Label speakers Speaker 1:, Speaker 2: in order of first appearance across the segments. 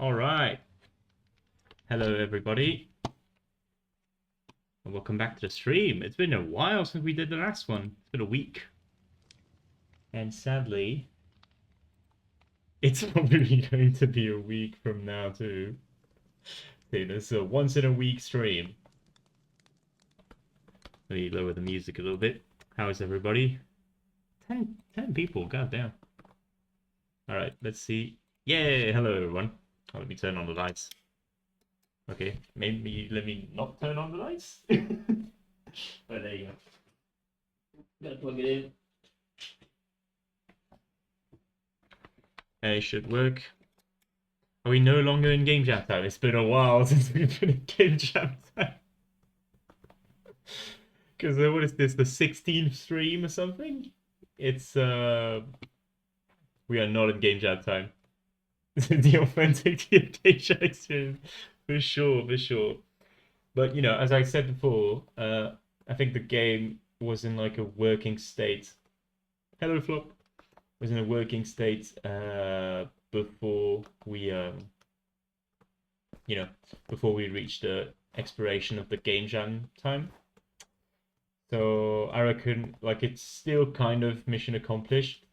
Speaker 1: All right. Hello, everybody. And welcome back to the stream. It's been a while since we did the last one. It's been a week. And sadly, it's probably going to be a week from now, too. See, this is a once in a week stream. Let me lower the music a little bit. How is everybody? 10 people, goddamn. All right, let's see. Yay! Hello, everyone. Let me turn on the lights. Okay, maybe let me not turn on the lights. But there you go. Gotta plug it in. It should work. Are we no longer in game jam time? It's been a while since we've been in game jam time. Because what is this, the 16th stream or something? It's we are not in game jam time. The authentic game jam experience, for sure, for sure. But you know, as I said before, I think the game was in like a working state. Hello, Flop. Was in a working state before we before we reached the expiration of the game jam time. So I reckon like it's still kind of mission accomplished.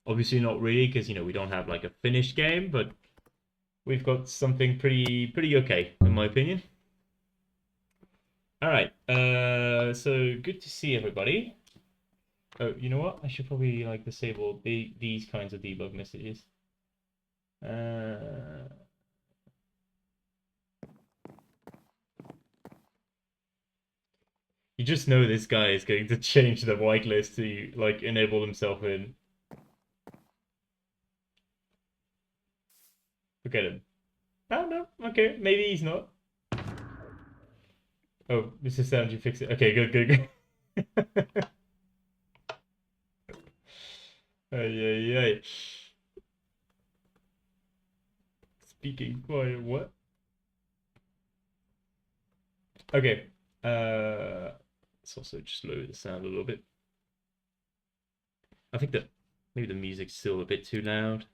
Speaker 1: Obviously not really, because you know we don't have like a finished game, but we've got something pretty okay in my opinion. All right, so good to see everybody. Oh, you know what? I should probably like disable these kinds of debug messages. You just know this guy is going to change the whitelist to like enable himself in. Forget him. Oh no, okay, maybe he's not. Oh, Mr. Sound, you fix it. Okay, good. Ay. Speaking quiet, what? Okay. Let's also just lower the sound a little bit. I think that maybe the music's still a bit too loud.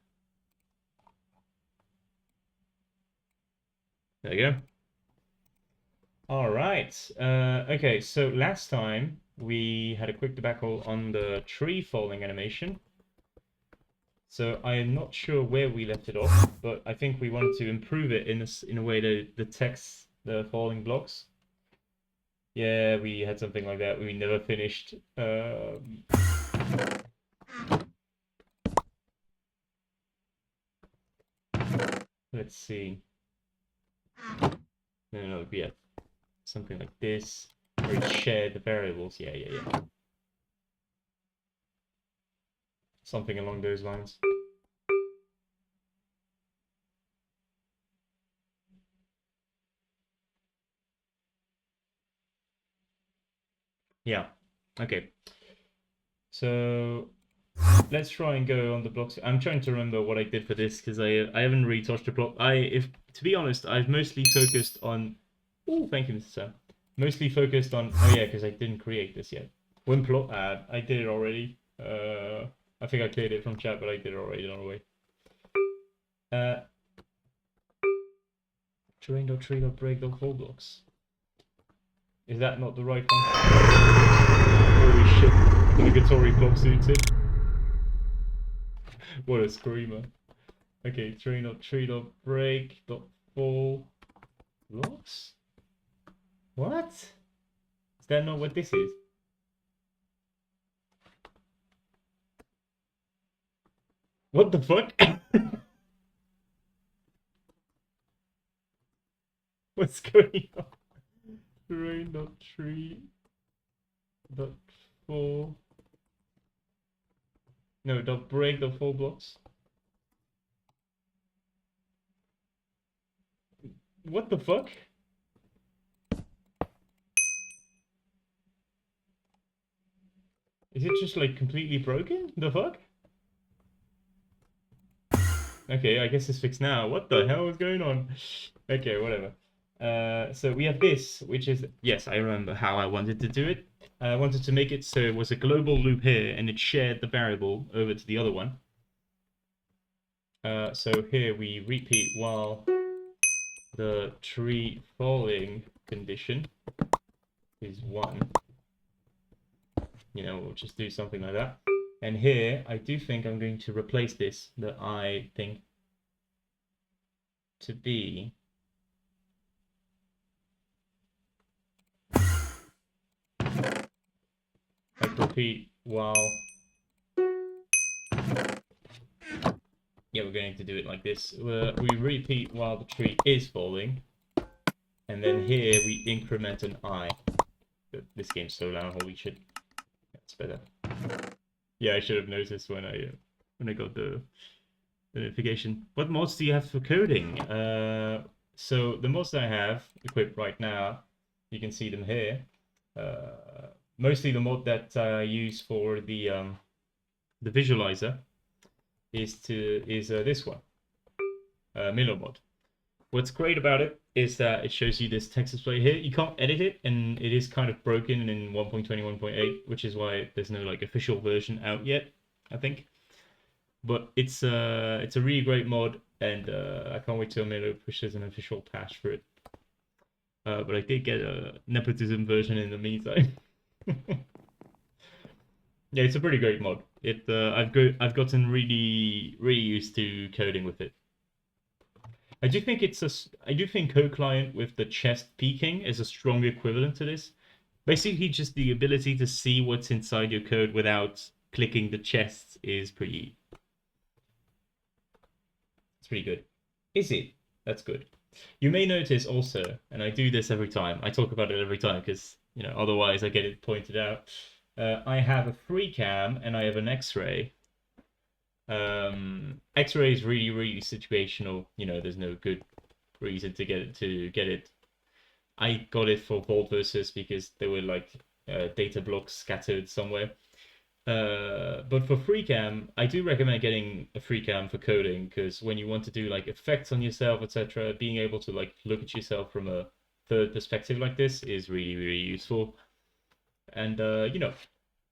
Speaker 1: There you go. All right. Okay, so last time we had a quick debacle on the tree falling animation. So I am not sure where we left it off, but I think we wanted to improve it in a way that the text, the falling blocks. Yeah, we had something like that. We never finished. Let's see. No, yeah. Something like this. Where it shared the variables. Yeah. Something along those lines. Yeah. Okay. So let's try and go on the blocks. I'm trying to remember what I did for this because I haven't really touched the block. If to be honest, I've mostly focused on. Oh, thank you, Mr. Sam. Mostly focused on. Oh yeah, because I didn't create this yet. One plot. I did it already. I think I cleared it from chat, but I did it already. Don't worry. Terrain.tree.break.whole blocks. Is that not the right one? Holy shit! Obligatory block suited. What a screamer. Okay, terrain.tree.break.fall blocks? What? Is that not what this is? What the fuck? What's going on? Terrain.tree.fall. No, .break.fall blocks. What the fuck? Is it just like completely broken? The fuck? Okay, I guess it's fixed now. What the hell is going on? Okay, whatever. So we have this, which is, yes, I remember how I wanted to do it. I wanted to make it so it was a global loop here and it shared the variable over to the other one. So here we repeat while the tree falling condition is 1. You know, we'll just do something like that. And here, I do think I'm going to replace this, the I thing, to be like repeat while, yeah, we're going to do it like this. We repeat while the tree is falling, and then here we increment an I. This game's so loud, holy shit. That's better. Yeah, I should have noticed when I got the notification. What mods do you have for coding? So the mods I have equipped right now, you can see them here. Mostly the mod that I use for the visualizer is this one, Milo mod. What's great about it is that it shows you this text display here. You can't edit it, and it is kind of broken in 1.21.8, which is why there's no like official version out yet, I think. But it's a really great mod, and I can't wait till Milo pushes an official patch for it. But I did get a nepotism version in the meantime. Yeah, it's a pretty great mod. I've gotten really used to coding with it. I do think CodeClient with the chest peeking is a strong equivalent to this. Basically, just the ability to see what's inside your code without clicking the chest is pretty. It's pretty good. Is it? That's good. You may notice also, and I do this every time. I talk about it every time because otherwise I get it pointed out. I have a free cam and I have an X-ray. X-ray is really situational. There's no good reason to get it. I got it for Vault Versus because there were like data blocks scattered somewhere. But for FreeCam, I do recommend getting a FreeCam for coding because when you want to do like effects on yourself, etc., being able to like look at yourself from a third perspective like this is really useful. And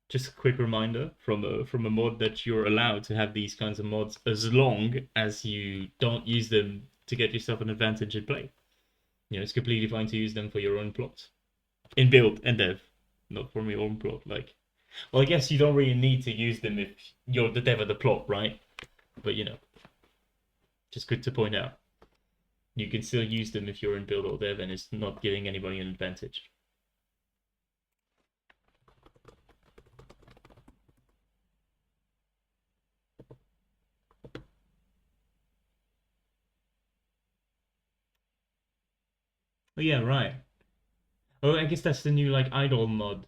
Speaker 1: just a quick reminder from a mod that you're allowed to have these kinds of mods as long as you don't use them to get yourself an advantage in play. It's completely fine to use them for your own plot in build and dev, not for your own plot. Well, I guess you don't really need to use them if you're the dev of the plot, right? But just good to point out. You can still use them if you're in build or dev and it's not giving anybody an advantage. Oh yeah, right. Oh, I guess that's the new like idle mod.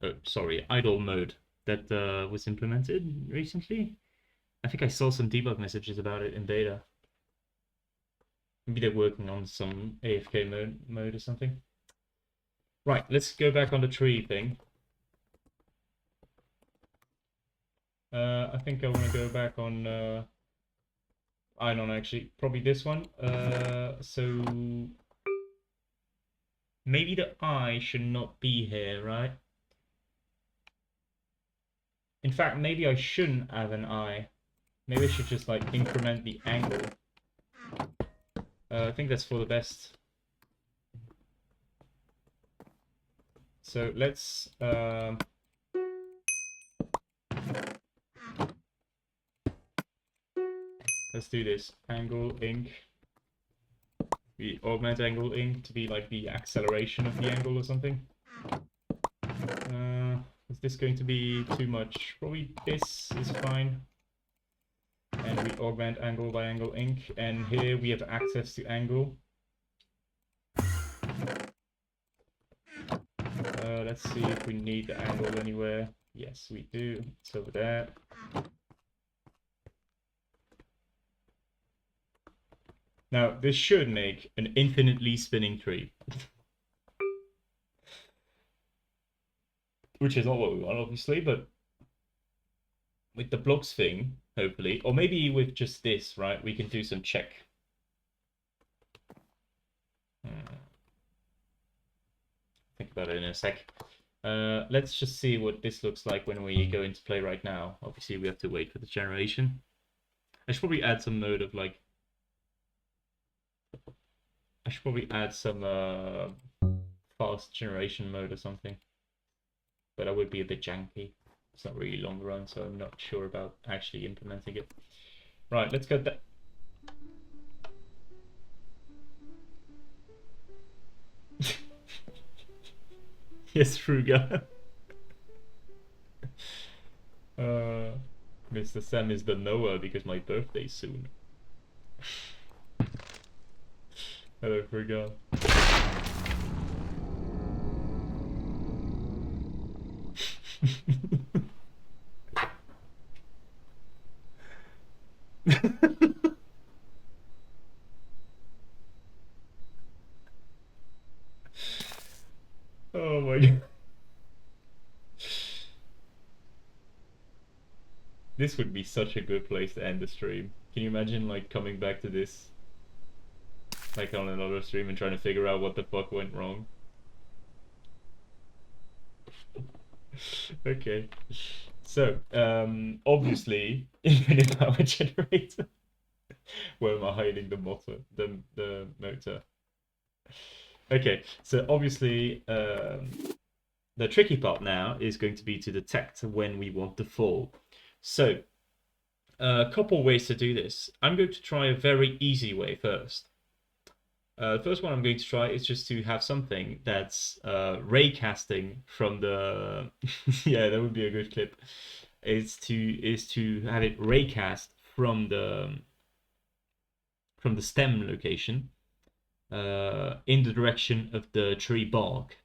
Speaker 1: Oh, sorry, idle mode that was implemented recently. I think I saw some debug messages about it in beta. Maybe they're working on some AFK mode or something. Right, let's go back on the tree thing. I think I want to go back on. I don't know, actually, probably this one. So maybe the I should not be here, right? In fact, maybe I shouldn't have an I. Maybe I should just like increment the angle. I think that's for the best. So let's do this. Angle inc. We augment angle inc to be like the acceleration of the angle or something. Is this going to be too much? Probably this is fine. And we augment angle by angle inc. And here we have access to angle. Let's see if we need the angle anywhere. Yes, we do. It's over there. Now, this should make an infinitely spinning tree. Which is not what we want, obviously, but with the blocks thing, hopefully, or maybe with just this, right, we can do some check. Think about it in a sec. Let's just see what this looks like when we go into play right now. Obviously, we have to wait for the generation. I should probably add some mode of like. I should probably add some fast generation mode or something. But that would be a bit janky. It's not really long run, so I'm not sure about actually implementing it. Right, let's get that. Yes, Fruga. Mr. Sam is the Noah because my birthday's soon. Hello, Fruga. Oh my god. This would be such a good place to end the stream. Can you imagine like coming back to this like on another stream and trying to figure out what the fuck went wrong? Okay. So, obviously, infinite power generator. Where am I hiding the motor? The motor. Okay, so obviously, the tricky part now is going to be to detect when we want to fall. So, a couple ways to do this. I'm going to try a very easy way first. The first one I'm going to try is just to have something that's ray casting from the yeah, that would be a good clip. Is to have it raycast from the stem location in the direction of the tree bark.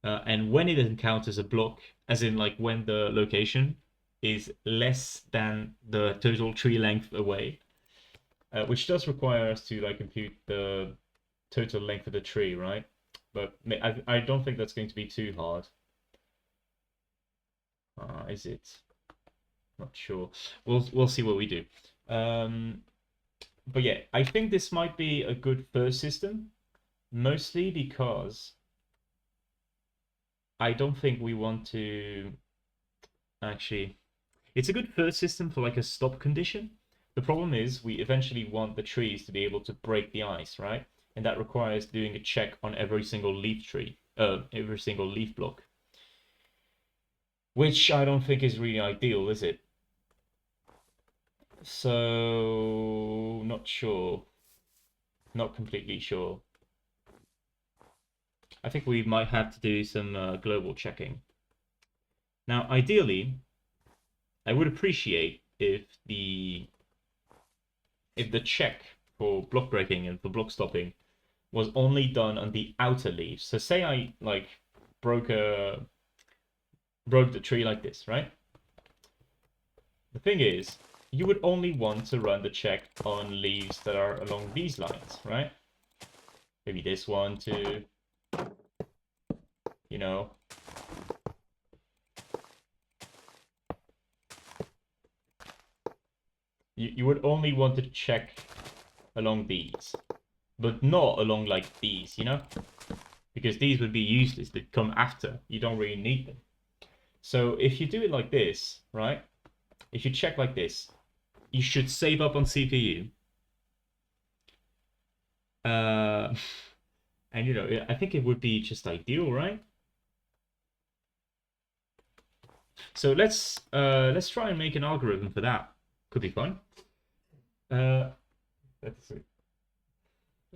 Speaker 1: And when it encounters a block, as in like when the location is less than the total tree length away, which does require us to like compute the total length of the tree, right? But I don't think that's going to be too hard. Is it? Not sure. We'll see what we do. But yeah, I think this might be a good first system, mostly because I don't think we want to actually. It's a good first system for like a stop condition. The problem is we eventually want the trees to be able to break the ice, right? And that requires doing a check on every single leaf tree, every single leaf block. Which I don't think is really ideal, is it? So, not sure. Not completely sure. I think we might have to do some global checking. Now, ideally, I would appreciate if the check for block breaking and for block stopping was only done on the outer leaves. So say I like broke the tree like this, right? The thing is, you would only want to run the check on leaves that are along these lines, right? Maybe this one too. You know. You would only want to check along these, but not along like these, you know? Because these would be useless. They'd come after. You don't really need them. So if you do it like this, right? If you check like this, you should save up on CPU. And you know, I think it would be just ideal, right? So let's try and make an algorithm for that. Could be fun. Let's see.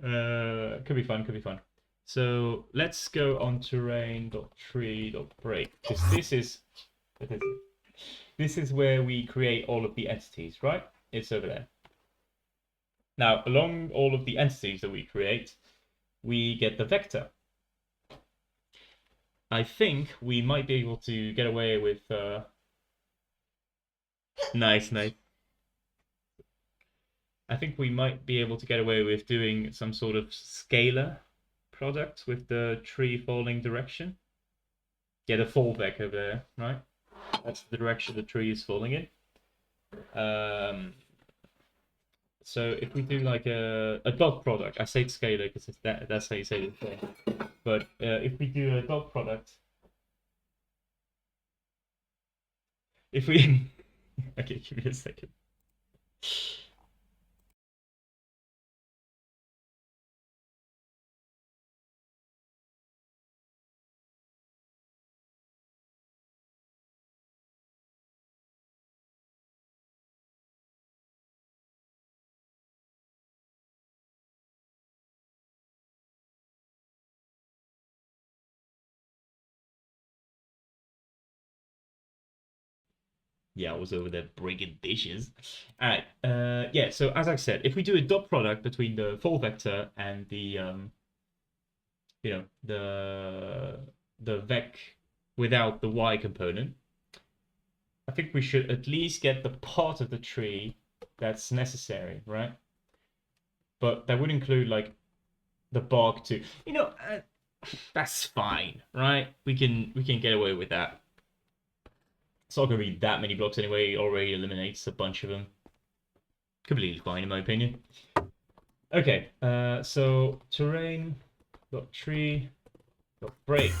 Speaker 1: Could be fun. Could be fun. So let's go on terrain.tree.break because this is where we create all of the entities, right? It's over there. Now, along all of the entities that we create, we get the vector. I think we might be able to get away with nice. I think we might be able to get away with doing some sort of scalar product with the tree falling direction. Yeah, the fall back over there, right? That's the direction the tree is falling in. So if we do like a dot product, I say scalar because that's how you say the thing. But if we do a dot product, if we okay, give me a second. Yeah, I was over there breaking dishes. All right. Yeah. So as I said, if we do a dot product between the full vector and the the vec without the y component, I think we should at least get the part of the tree that's necessary, right? But that would include like the bark too. That's fine, right? We can get away with that. It's not gonna be that many blocks anyway. It already eliminates a bunch of them. Completely fine in my opinion. Okay, so terrain dot tree dot break.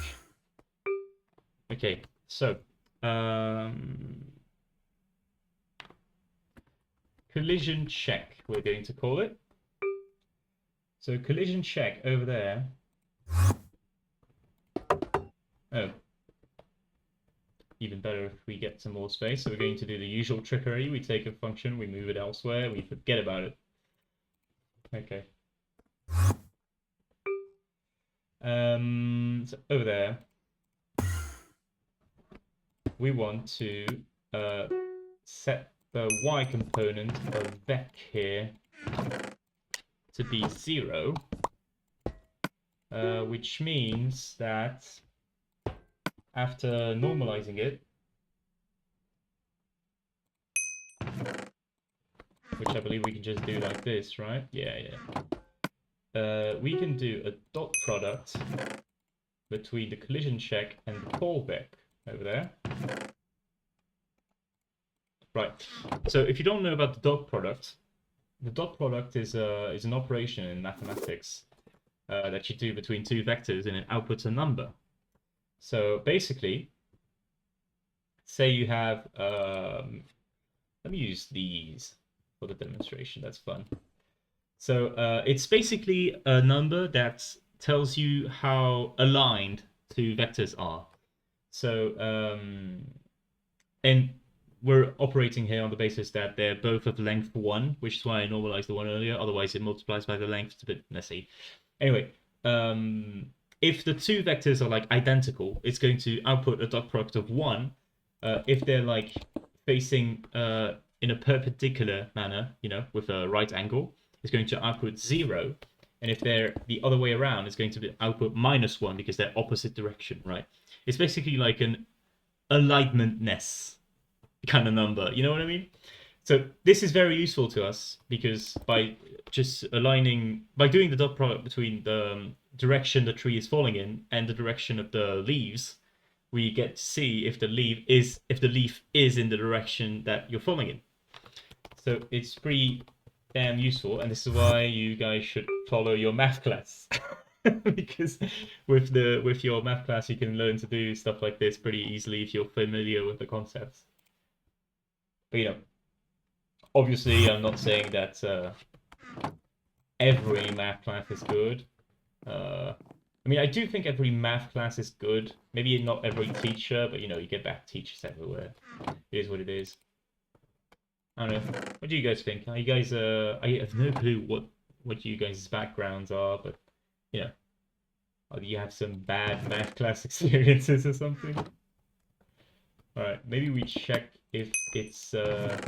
Speaker 1: Okay, so collision check we're going to call it. So collision check over there. Oh, even better if we get some more space. So we're going to do the usual trickery. We take a function, we move it elsewhere, we forget about it. Okay. So over there, we want to set the y component of vec here to be 0, which means that after normalizing it, which I believe we can just do like this, right? Yeah. We can do a dot product between the collision check and the callback over there. Right. So if you don't know about the dot product is an operation in mathematics that you do between two vectors and it outputs a number. So basically, say you have let me use these for the demonstration. That's fun. So it's basically a number that tells you how aligned two vectors are. So and we're operating here on the basis that they're both of length 1, which is why I normalized the one earlier. Otherwise, it multiplies by the length. It's a bit messy. Anyway, if the two vectors are like identical, it's going to output a dot product of 1. If they're like facing in a perpendicular manner, with a right angle, it's going to output 0. And if they're the other way around, it's going to be output -1 because they're opposite direction, right? It's basically like an alignmentness kind of number. You know what I mean? So this is very useful to us because by just by doing the dot product between the direction the tree is falling in and the direction of the leaves, we get to see if the leaf is in the direction that you're falling in. So it's pretty damn useful, and this is why you guys should follow your math class. Because with your math class you can learn to do stuff like this pretty easily if you're familiar with the concepts. But obviously I'm not saying that every math class is good. I mean, I do think every math class is good. Maybe not every teacher, but you get bad teachers everywhere. It is what it is. I don't know. What do you guys think? Are you guys I have no clue what you guys' backgrounds are, but do you have some bad math class experiences or something? Alright, maybe we check if it's above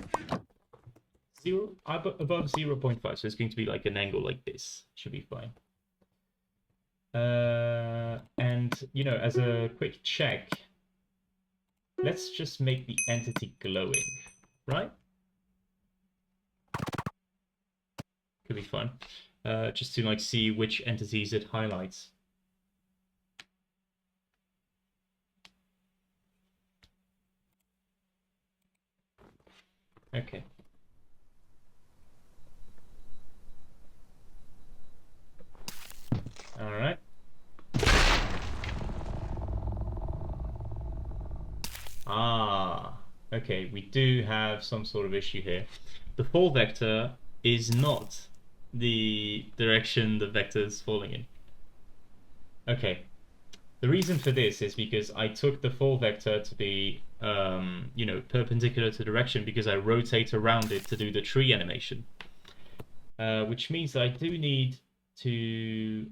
Speaker 1: 0.5, so it's going to be like an angle like this. Should be fine. And as a quick check, let's just make the entity glowing, right? Could be fun. Just to see which entities it highlights. Okay. All right. Ah, Okay, we do have some sort of issue here. The fall vector is not the direction the vector is falling in. Okay, the reason for this is because I took the fall vector to be, perpendicular to the direction because I rotate around it to do the tree animation. Which means that I do need to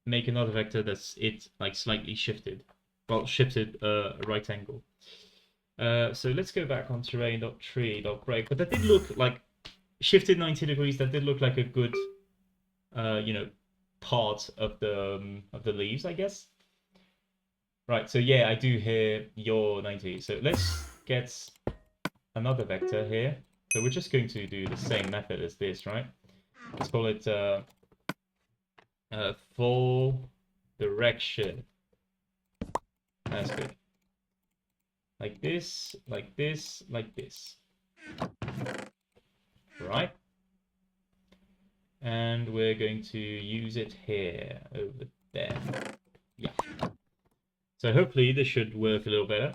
Speaker 1: make another vector that's like slightly shifted. Well, shifted a right angle. So let's go back on terrain.tree.break. But that did look like shifted 90 degrees. That did look like a good, part of the leaves, I guess. Right. So yeah, I do hear your 90. So let's get another vector here. So we're just going to do the same method as this, right? Let's call it full direction. That's good. Like this, like this, like this. Right? And we're going to use it here, over there. Yeah. So hopefully this should work a little better.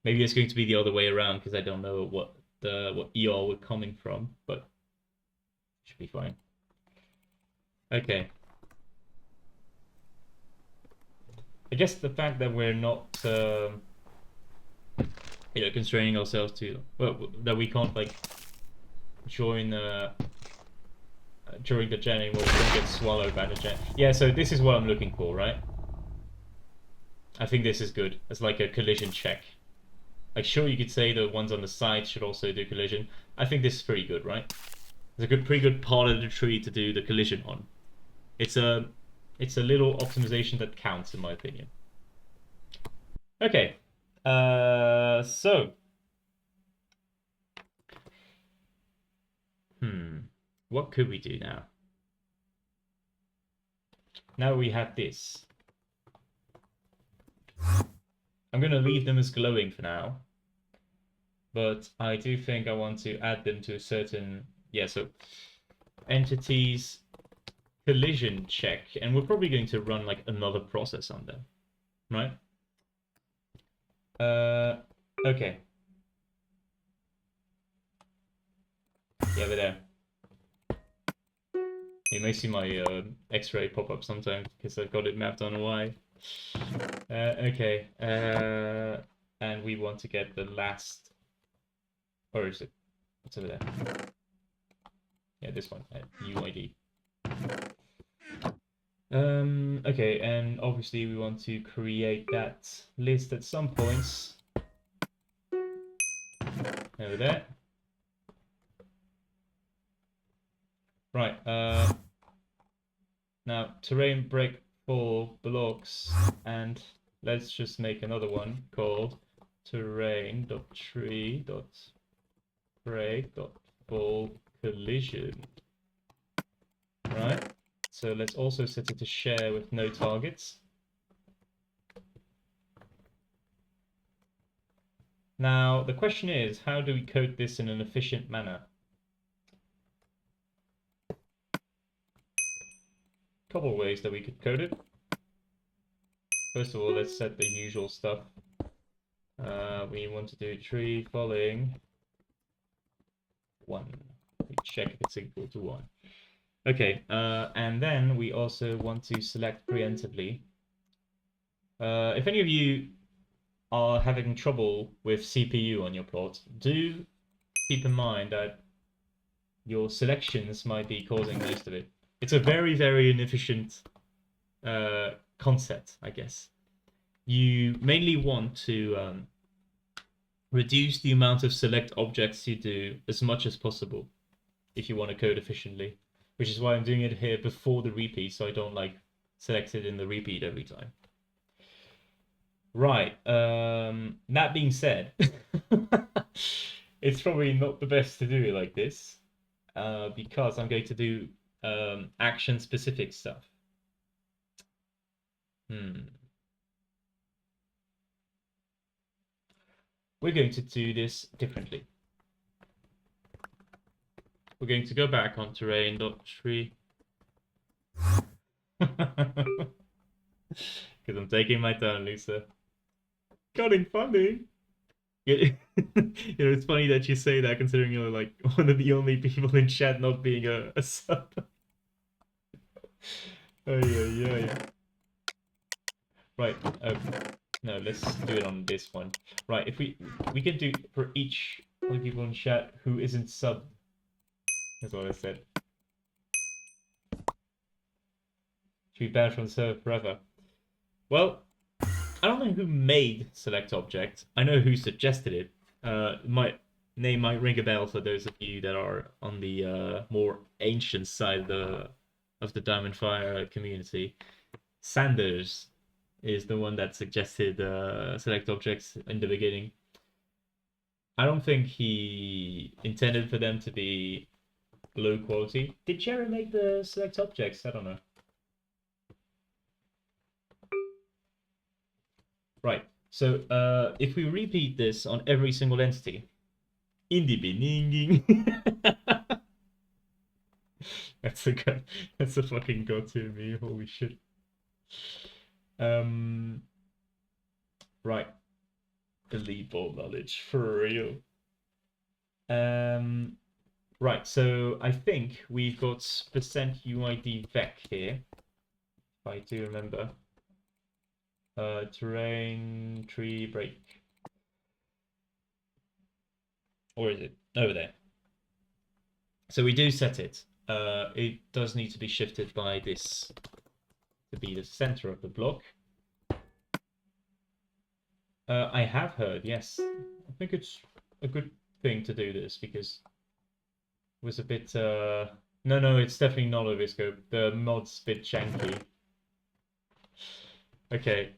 Speaker 1: Maybe it's going to be the other way around because I don't know what ER we're coming from, but it should be fine. Okay. I guess the fact that we're not, constraining ourselves to, well, that we can't like join during the gen anymore, we don't get swallowed by the gen. Yeah, so this is what I'm looking for, right? I think this is good as like a collision check. Like, sure, you could say the ones on the side should also do collision. I think this is pretty good, right? It's a pretty good part of the tree to do the collision on. It's a little optimization that counts, in my opinion. Okay, so, what could we do now? Now we have this. I'm going to leave them as glowing for now. But I do think I want to add them to a certain... Yeah, so entities collision check. And we're probably going to run like another process on them. Right? Okay. Yeah, we're there. You may see my X-ray pop up sometimes because I've got it mapped on a Y. Okay. And we want to get the last... Or is it? What's over there? Yeah, this one. UID. Okay, and obviously we want to create that list at some points. Over there. Right, now terrain break for blocks, and let's just make another one called terrain.tree.break.full collision. Right, so let's also set it to share with no targets. Now, the question is, how do we code this in an efficient manner? Couple of ways that we could code it. First of all, let's set the usual stuff. We want to do tree following 1. We check if it's equal to 1. Okay, and then we also want to select preemptively. If any of you are having trouble with CPU on your plot, do keep in mind that your selections might be causing most of it. It's a very, very inefficient concept, I guess. You mainly want to reduce the amount of select objects you do as much as possible if you want to code efficiently, which is why I'm doing it here before the repeat, so I don't like select it in the repeat every time. Right, that being said, it's probably not the best to do it like this, because I'm going to do action-specific stuff. We're going to do this differently. We're going to go back on terrain.tree. Because I'm taking my turn, Lisa. Cutting funding. You know, it's funny that you say that considering you're like one of the only people in chat not being a sub. Oh yeah. Right. No, let's do it on this one. Right. If we can do for each of the people in chat who isn't sub. That's what I said. Should be banned from the server forever. Well, I don't know who made select object. I know who suggested it. My name might ring a bell for those of you that are on the more ancient side of the Diamond Fire community. Sanders is the one that suggested select objects in the beginning. I don't think he intended for them to be low quality. Did Jerry make the select objects? I don't know. Right. So if we repeat this on every single entity, in the beginning, that's a fucking go-to me. Holy shit. Right. Elite ball knowledge for real. Right. So I think we've got %UID vec here, if I do remember. Terrain, tree, break. Or is it over there? So we do set it. It does need to be shifted by this to be the center of the block. I have heard, yes. I think it's a good thing to do this because it was a bit... No, it's definitely not a visco. The mod's a bit janky. Okay,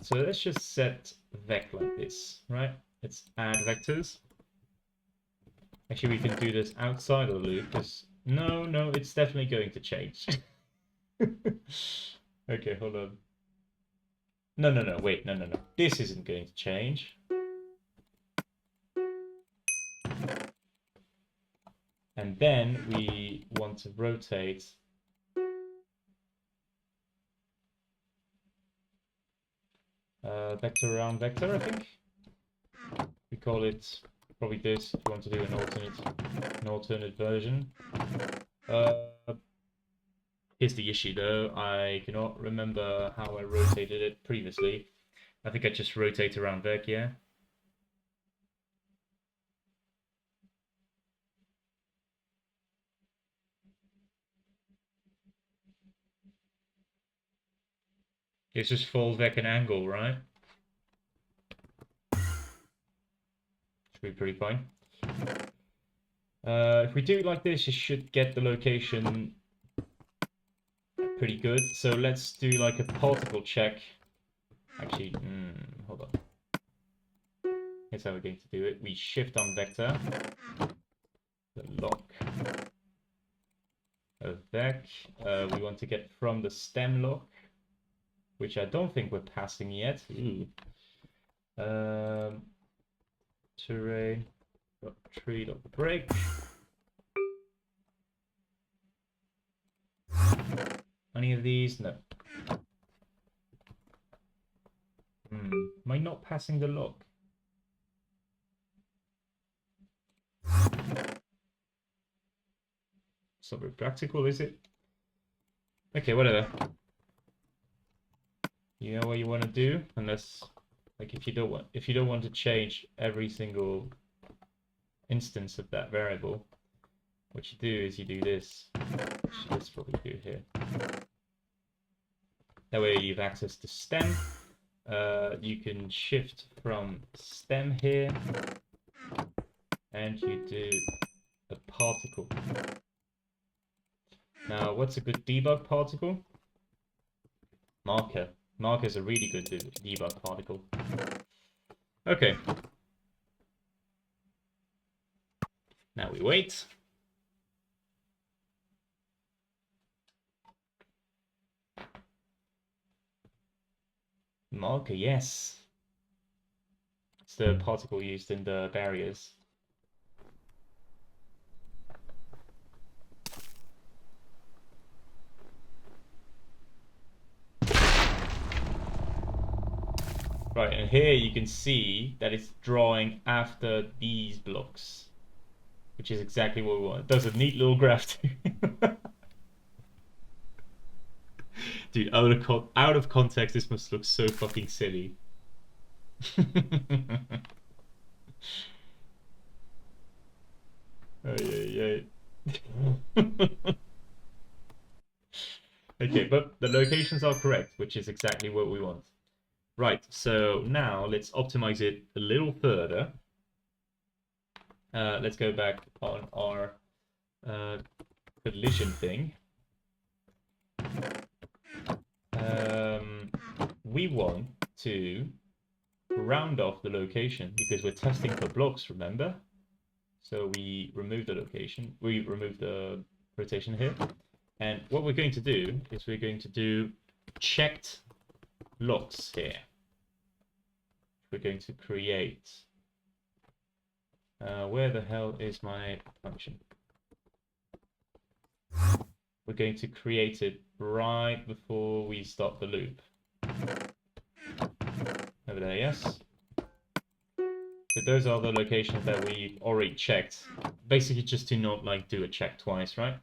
Speaker 1: so let's just set vec like this, right? Let's add vectors. Actually, we can do this outside of the loop, because... No, it's definitely going to change. Okay, hold on. No, wait, no. This isn't going to change. And then we want to rotate vector around vector, I think. We call it probably this if you want to do an alternate version. Here's the issue though, I cannot remember how I rotated it previously. I think I just rotate around vec, yeah. It's just fold vec and angle, right? Should be pretty fine. If we do it like this, you should get the location pretty good. So let's do like a particle check. Actually, hold on. Here's how we're going to do it. We shift on vector, the lock of vec. We want to get from the stem lock, which I don't think we're passing yet. Terrain, tree, break. Any of these? No. Am I not passing the lock? It's not very practical, is it? Okay, whatever. You know what you want to do, unless, like, if you don't want to change every single instance of that variable, what you do is you do this. Let's probably do here. That way you've access to stem. You can shift from stem here, and you do a particle. Now, what's a good debug particle? Marker. Marker is a really good debug particle. Okay. Now we wait. Marker, yes. It's the particle used in the barriers. Right, and here you can see that it's drawing after these blocks, which is exactly what we want. It does a neat little graph too. Dude, out of context, this must look so fucking silly. Oh, yeah. Okay, but the locations are correct, which is exactly what we want. Right, so now let's optimize it a little further. Let's go back on our collision thing. We want to round off the location because we're testing for blocks, remember? So we remove the location, we remove the rotation here. And what we're going to do is we're going to do checked blocks here. We're going to create. Where the hell is my function? We're going to create it right before we start the loop. Over there, yes. So those are the locations that we already checked. Basically just to not like do a check twice, right?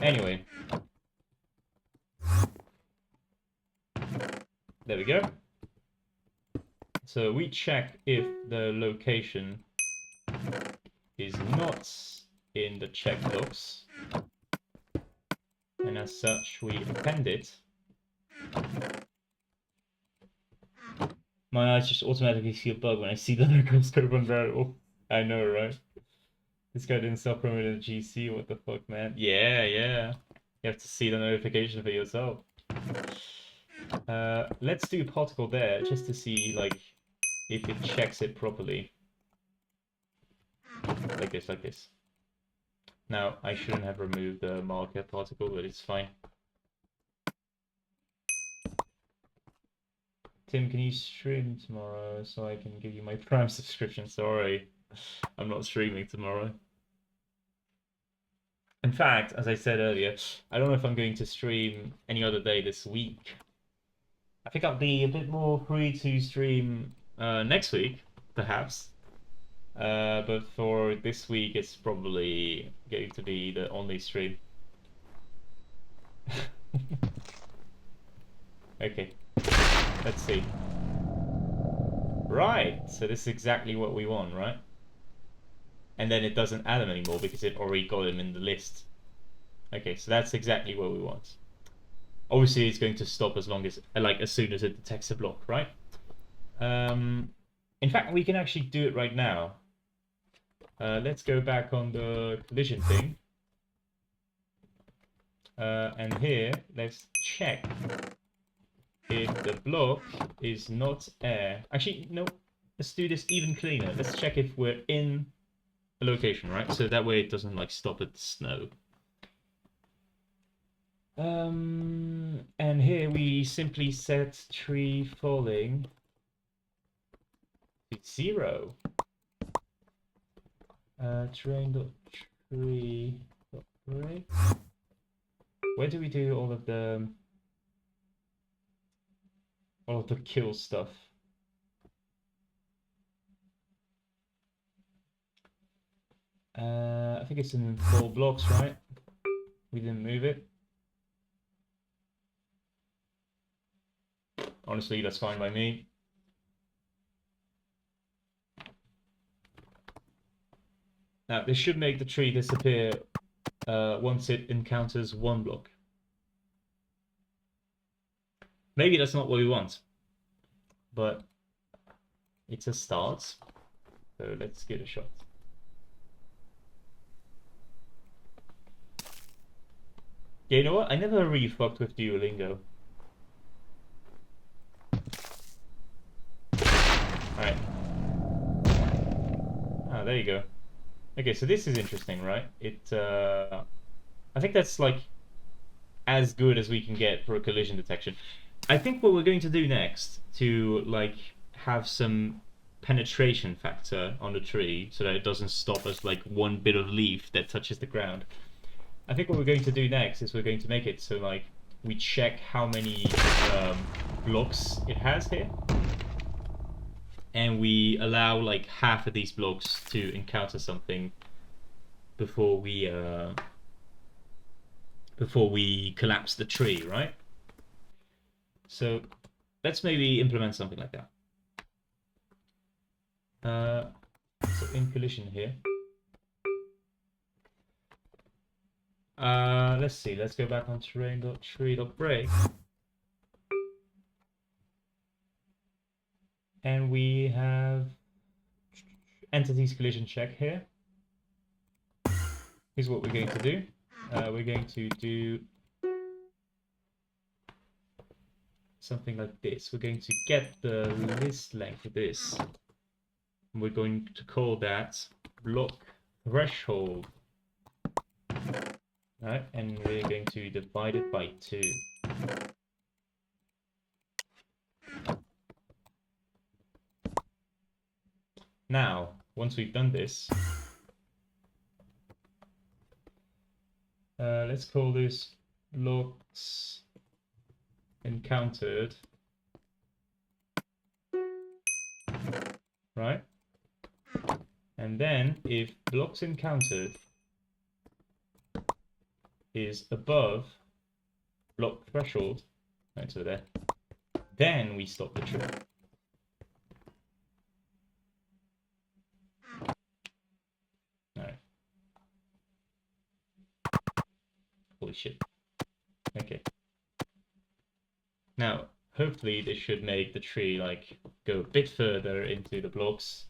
Speaker 1: Anyway. There we go. So we check if the location is not in the check blocks. And as such, we append it. My eyes just automatically see a bug when I see the local scope on variable. I know, right? This guy didn't self-promote a GC, what the fuck, man? Yeah. You have to see the notification for yourself. Let's do particle there, just to see, like, if it checks it properly. Like this. Now, I shouldn't have removed the marker particle, but it's fine. Tim, can you stream tomorrow so I can give you my Prime subscription? Sorry, I'm not streaming tomorrow. In fact, as I said earlier, I don't know if I'm going to stream any other day this week. I think I'll be a bit more free to stream next week, perhaps. But for this week, it's probably going to be the only stream. Okay, let's see. Right, so this is exactly what we want, right? And then it doesn't add them anymore because it already got them in the list. Okay, so that's exactly what we want. Obviously, it's going to stop as long as, like, as soon as it detects a block, right? In fact, we can actually do it right now. Let's go back on the collision thing. And here, let's check if the block is not air. Actually, no, let's do this even cleaner. Let's check if we're in a location, right? So that way it doesn't like stop at the snow. And here we simply set tree falling to 0. Terrain.tree.break. Where do we do all of the kill stuff? I think it's in 4 blocks, right? We didn't move it. Honestly, that's fine by me. Now, this should make the tree disappear once it encounters 1 block. Maybe that's not what we want, but it's a start. So let's give it a shot. Yeah, you know what? I never really fucked with Duolingo. Alright. Ah, there you go. Okay, so this is interesting, right? I think that's like as good as we can get for a collision detection. I think what we're going to do next to like have some penetration factor on the tree so that it doesn't stop as like 1 bit of leaf that touches the ground. I think what we're going to do next is we're going to make it so like we check how many blocks it has here, and we allow like half of these blocks to encounter something before we collapse the tree, right? So let's maybe implement something like that. So in collision here, let's see. Let's go back on terrain.tree.break, and we have entities collision check here. Here's what we're going to do. We're going to do something like this. We're going to get the list length of this. And we're going to call that block threshold. Right, and we're going to divide it by 2. Now, once we've done this, let's call this blocks encountered, right? And then if blocks encountered is above block threshold, right, so there, then we stop the tree. Alright. Holy shit. Okay. Now, hopefully this should make the tree like go a bit further into the blocks,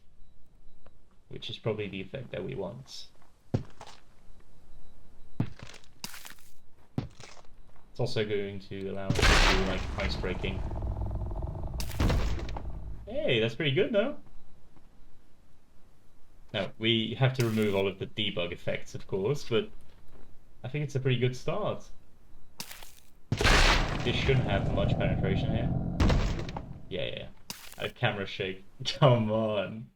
Speaker 1: which is probably the effect that we want. It's also going to allow us to do like ice breaking. Hey, that's pretty good though. Now, we have to remove all of the debug effects, of course, but I think it's a pretty good start. This shouldn't have much penetration here. Yeah. A camera shake. Come on.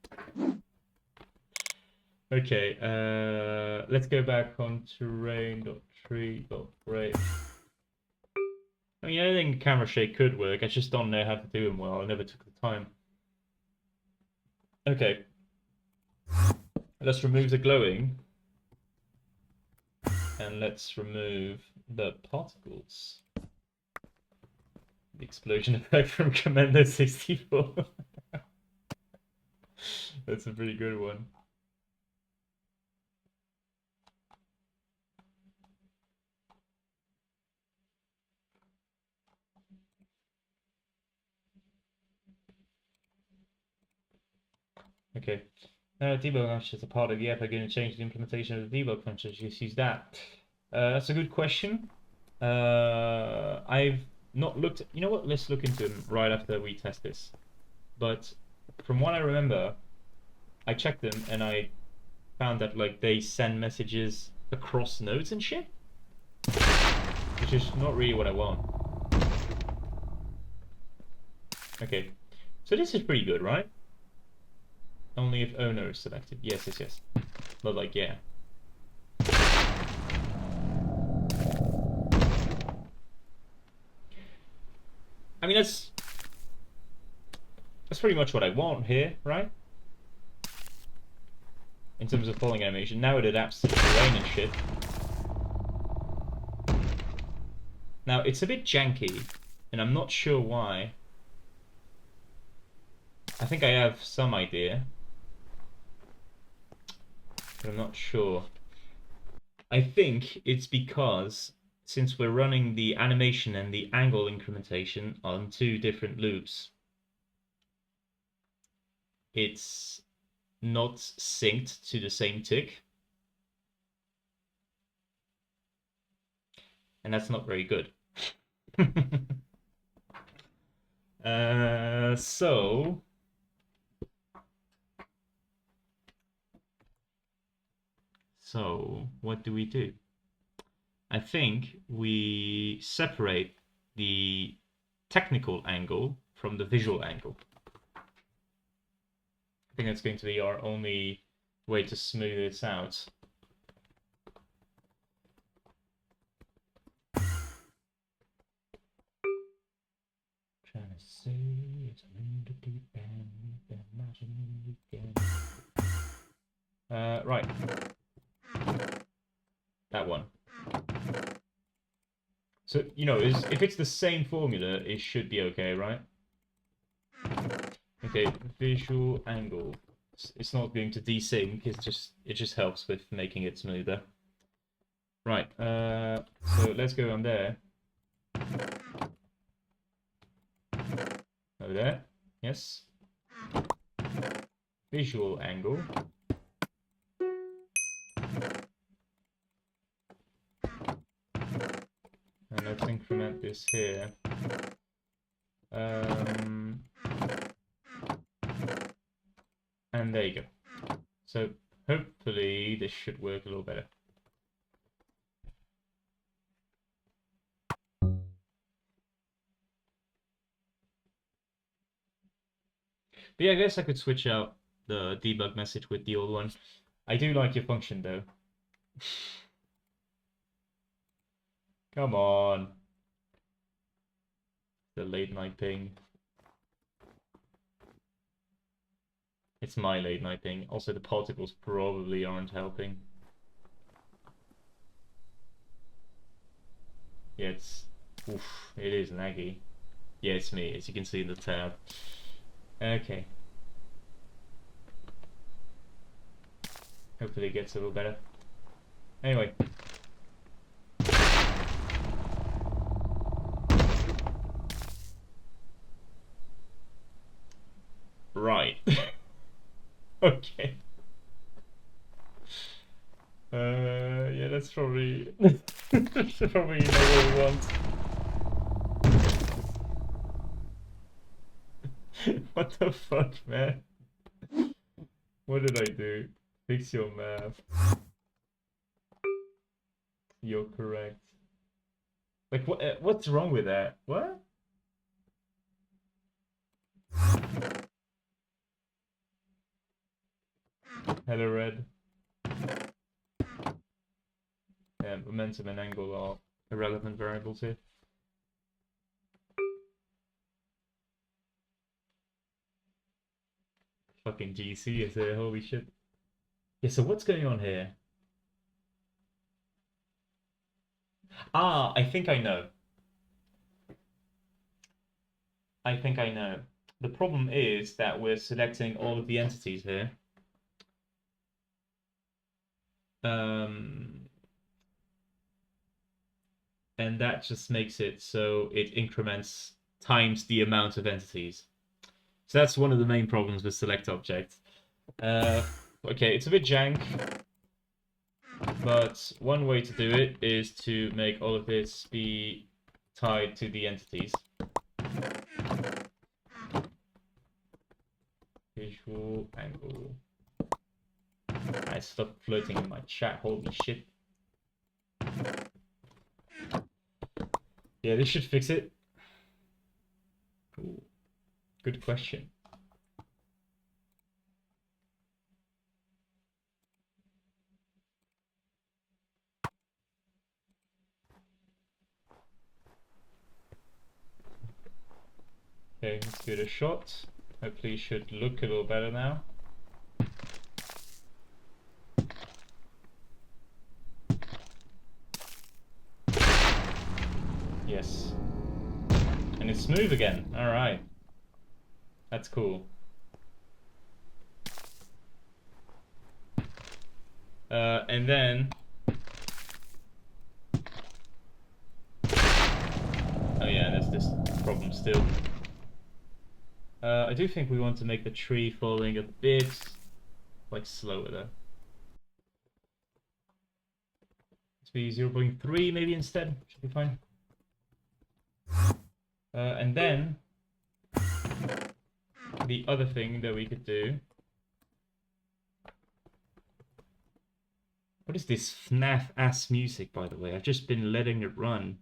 Speaker 1: Okay, let's go back on terrain.tree.break. I mean, I think camera shake could work. I just don't know how to do them well. I never took the time. Okay. Let's remove the glowing. And let's remove the particles. The explosion effect from Commando 64. That's a pretty good one. Okay. Now, debug function is a part of the app. Are going to change the implementation of the debug function. Just use that. That's a good question. I've not looked. You know what? Let's look into them right after we test this. But from what I remember, I checked them and I found that like they send messages across nodes and shit, which is not really what I want. Okay, so this is pretty good, right? Only if owner is selected. Yes. But like, yeah. I mean, that's pretty much what I want here, right? In terms of falling animation. Now it adapts to the terrain and shit. Now, it's a bit janky, and I'm not sure why. I think I have some idea, but I'm not sure. I think it's because since we're running the animation and the angle incrementation on 2 different loops, it's not synced to the same tick. And that's not very good. So what do we do? I think we separate the technical angle from the visual angle. I think that's going to be our only way to smooth this out. Right. That one. So, you know, if it's the same formula, it should be okay, right? Okay, visual angle. It's not going to desync, it just helps with making it smoother. Right, so let's go on there. Over there. Yes. Visual angle. And let's increment this here. And there you go. So hopefully this should work a little better. But yeah, I guess I could switch out the debug message with the old one. I do like your function though. Come on. The late night ping. It's my late night ping. Also, the particles probably aren't helping. Yeah, it's... Oof, it is laggy. Yeah, it's me, as you can see in the tab. Okay. Hopefully it gets a little better. Anyway. Right. Okay. Yeah, that's probably... that's probably not what we want. What the fuck, man? What did I do? Fix your math. You're correct. Like, what's wrong with that? What? Hello, Red. Yeah, momentum and angle are irrelevant variables here. Fucking GC is here, holy shit. Yeah, so what's going on here? Ah, I think I know. I think I know. The problem is that we're selecting all of the entities here. And that just makes it so it increments times the amount of entities. So that's one of the main problems with select object. Okay, it's a bit jank, but one way to do it is to make all of this be tied to the entities. Visual angle. I stopped floating in my chat, holy shit. Yeah, this should fix it. Ooh, good question. Okay, let's give it a shot. Hopefully it should look a little better now. Yes. And it's smooth again. Alright. That's cool. And then... Oh yeah, there's this problem still. I do think we want to make the tree falling a bit, like, slower though. Let's be 0.3 maybe instead. Should be fine. And then... the other thing that we could do... What is this FNAF ass music, by the way? I've just been letting it run.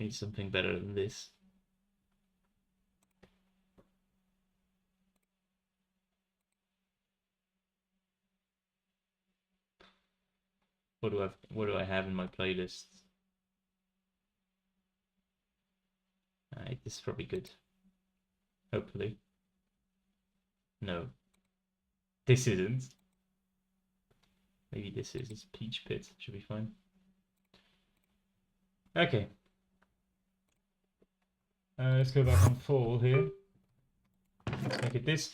Speaker 1: Need something better than this. What do I have in my playlist? This is probably good. Hopefully. No. This isn't. Maybe this is. It's Peach Pit. Should be fine. Okay. Let's go back on full here. Let's make it this.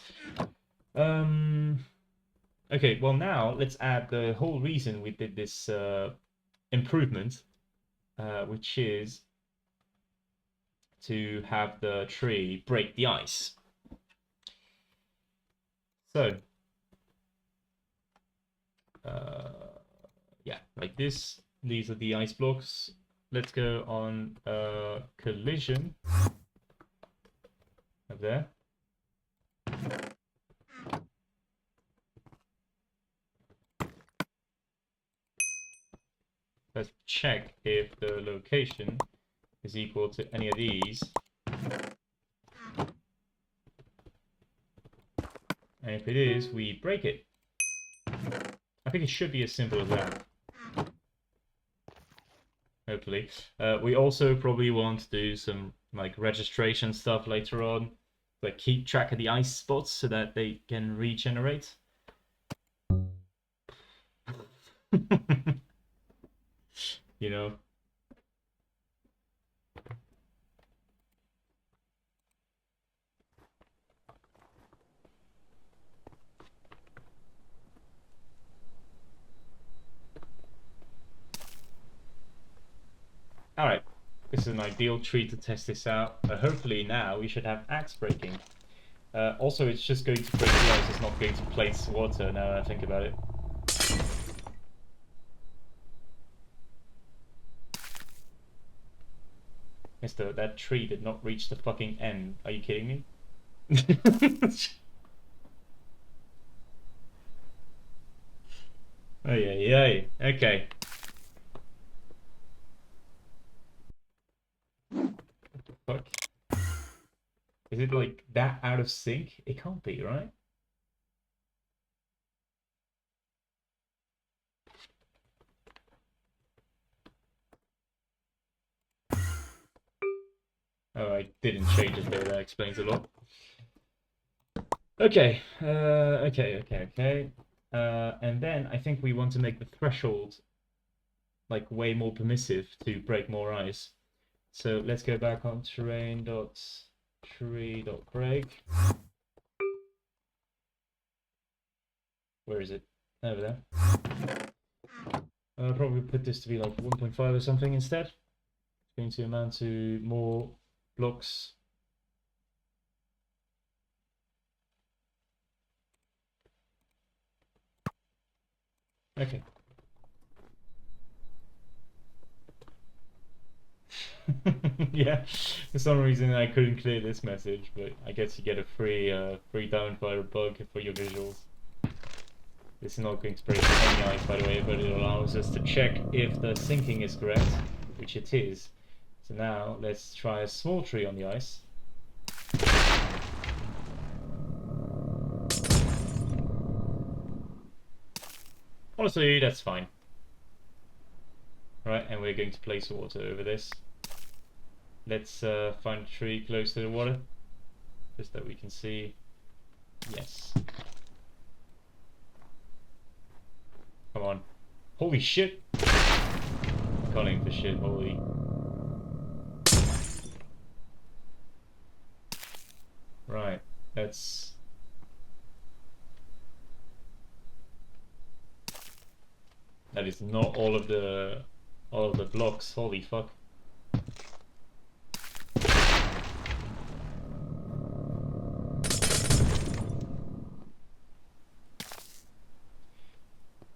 Speaker 1: Okay, well now let's add the whole reason we did this improvement, which is to have the tree break the ice. So, yeah, like this. These are the ice blocks. Let's go on collision up there. Let's check if the location is equal to any of these. And if it is, we break it. I think it should be as simple as that. Hopefully. We also probably want to do some like registration stuff later on. Like keep track of the ice spots so that they can regenerate. You know. Alright, this is an ideal tree to test this out. Hopefully now we should have axe breaking. Also, it's just going to break the ice, it's not going to place water now that I think about it. Mister, that tree did not reach the fucking end. Are you kidding me? Oh yeah. Okay. What the fuck? Is it like that out of sync? It can't be, right? Oh, I didn't change it there. That explains a lot. Okay. Okay. And then I think we want to make the threshold like way more permissive to break more ice. So let's go back on terrain.tree.break. Where is it? Over there. I'll probably put this to be like 1.5 or something instead. It's going to amount to more blocks. Okay. Yeah, for some reason I couldn't clear this message, but I guess you get a free downfire bug for your visuals. This is not going to break any ice, by the way, but it allows us to check if the sinking is correct, which it is. So now let's try a small tree on the ice. Honestly, that's fine. Right, and we're going to place water over this. Let's find a tree close to the water, just that we can see. Yes. Come on. Holy shit! Calling for shit, holy. Right, that's... That is not all of the blocks, holy fuck.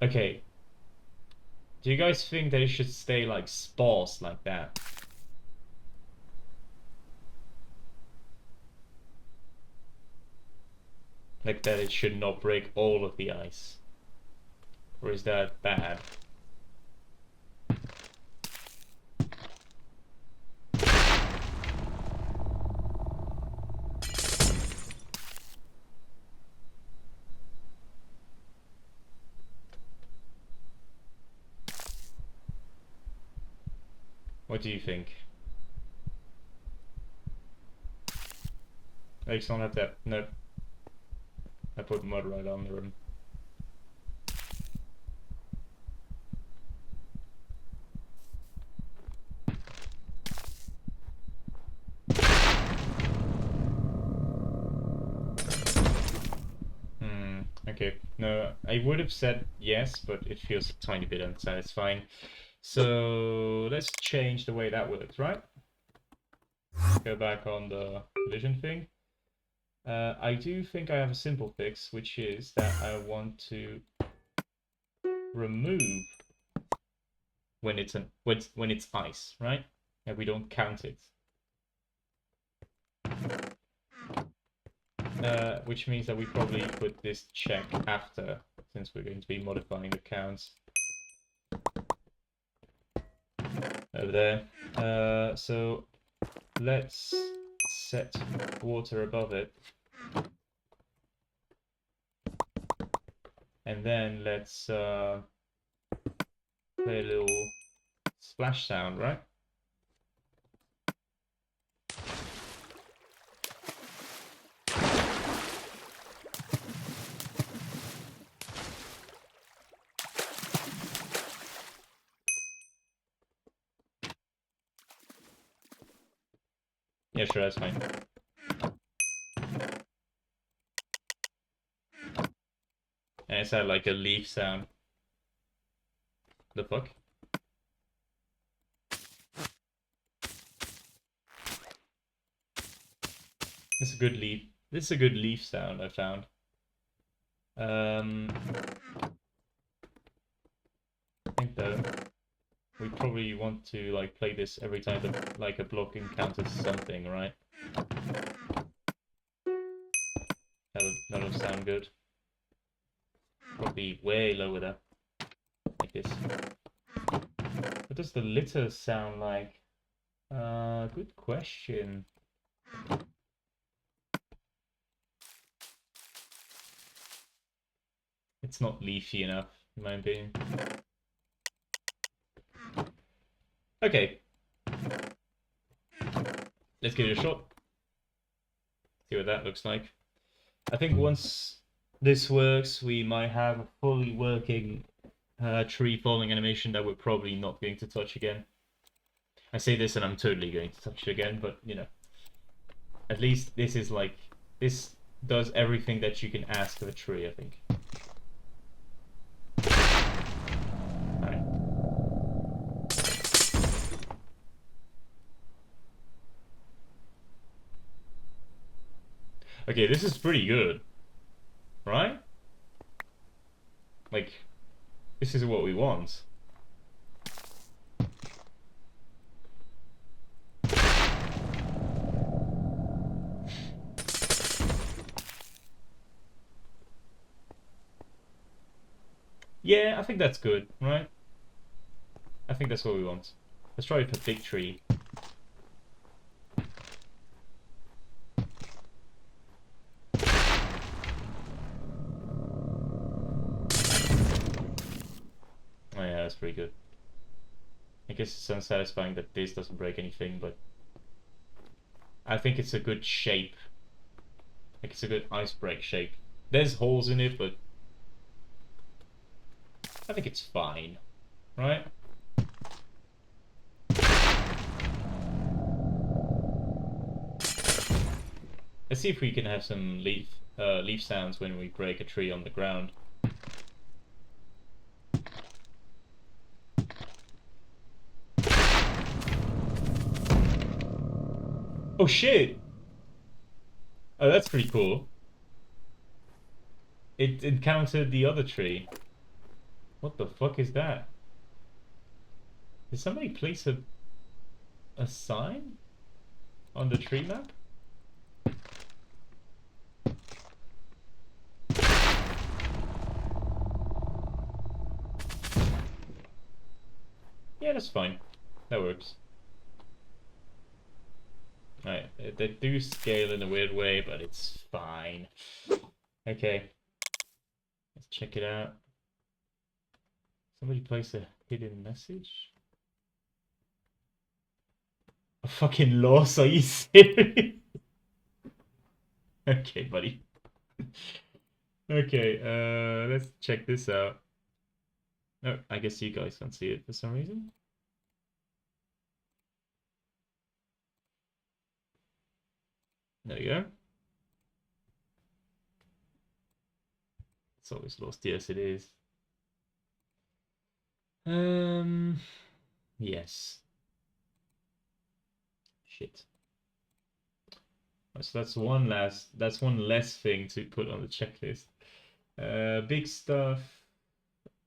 Speaker 1: Okay. Do you guys think that it should stay like sparse like that? Like that it should not break all of the ice? Or is that bad? What do you think? I just don't have that. No. I put mud right on the rim. Okay. No, I would have said yes, but it feels a tiny bit unsatisfying. So let's change the way that works, right? Go back on the vision thing. I do think I have a simple fix, which is that I want to remove when it's when it's ice, right? And we don't count it. Which means that we probably put this check after, since we're going to be modifying the counts over there. So let's set water above it. And then let's play a little splash sound, right? Yeah, sure, that's fine. And it's like a leaf sound. The fuck? It's a good leaf. This is a good leaf sound I found. I think though we probably want to like play this every time that like a block encounters something, right? That'll sound good. Probably way lower there, like this. What does the litter sound like? Good question. It's not leafy enough, in my opinion. Okay. Let's give it a shot. See what that looks like. I think once this works, we might have a fully working tree falling animation that we're probably not going to touch again. I say this and I'm totally going to touch it again, but you know, at least this is like, this does everything that you can ask of a tree, I think. Alright. Okay, this is pretty good, right? Like, this is what we want. Yeah, I think that's good, right? I think that's what we want. Let's try it for big tree. Oh yeah, that's pretty good. I guess it's unsatisfying that this doesn't break anything, but I think it's a good shape. Like it's a good ice break shape. There's holes in it, but I think it's fine, right? Let's see if we can have some leaf sounds when we break a tree on the ground. Oh shit! Oh, that's pretty cool. It encountered the other tree. What the fuck is that? Did somebody place a sign on the tree map? Yeah, that's fine. That works. Alright, they do scale in a weird way, but it's fine. Okay. Let's check it out. Somebody placed a hidden message? A fucking loss, are you serious? Okay, buddy. Okay, let's check this out. Oh, I guess you guys can't see it for some reason. There you go. It's always lost. Yes, it is. Um, yes. Shit. So that's one less thing to put on the checklist. Big stuff.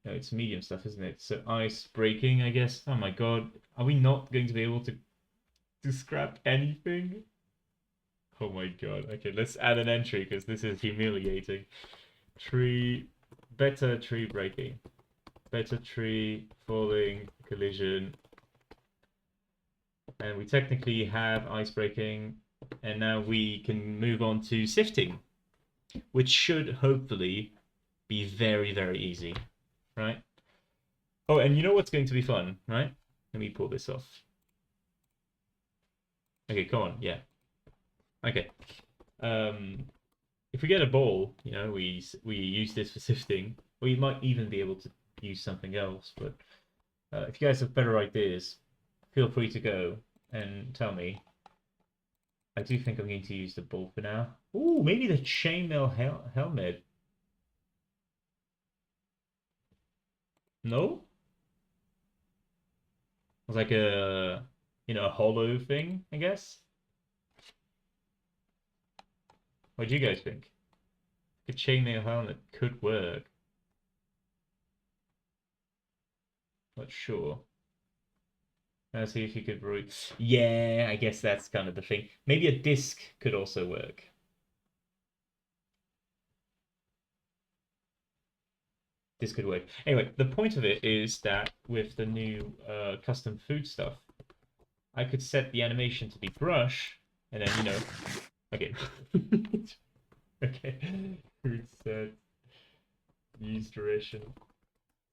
Speaker 1: No, it's medium stuff, isn't it? So ice breaking, I guess. Oh my god. Are we not going to be able to scrap anything? Oh my god. Okay, let's add an entry because this is humiliating. Tree, better tree breaking. Better tree falling, collision. And we technically have ice breaking. And now we can move on to sifting, which should hopefully be very, very easy, right? Oh, and you know what's going to be fun, right? Let me pull this off. Okay, come on, yeah. Okay. Um, if we get a ball, you know, we use this for sifting. We might even be able to use something else. But if you guys have better ideas, feel free to go and tell me. I do think I'm going to use the ball for now. Ooh, maybe the chainmail helmet. No? It's like a, a hollow thing, I guess. What do you guys think? The chainmail helmet could work. Not sure. Let's see if you could root. Yeah, I guess that's kind of the thing. Maybe a disc could also work. This could work. Anyway, the point of it is that with the new custom food stuff, I could set the animation to be brush, and then, okay. Okay. Food set, use duration,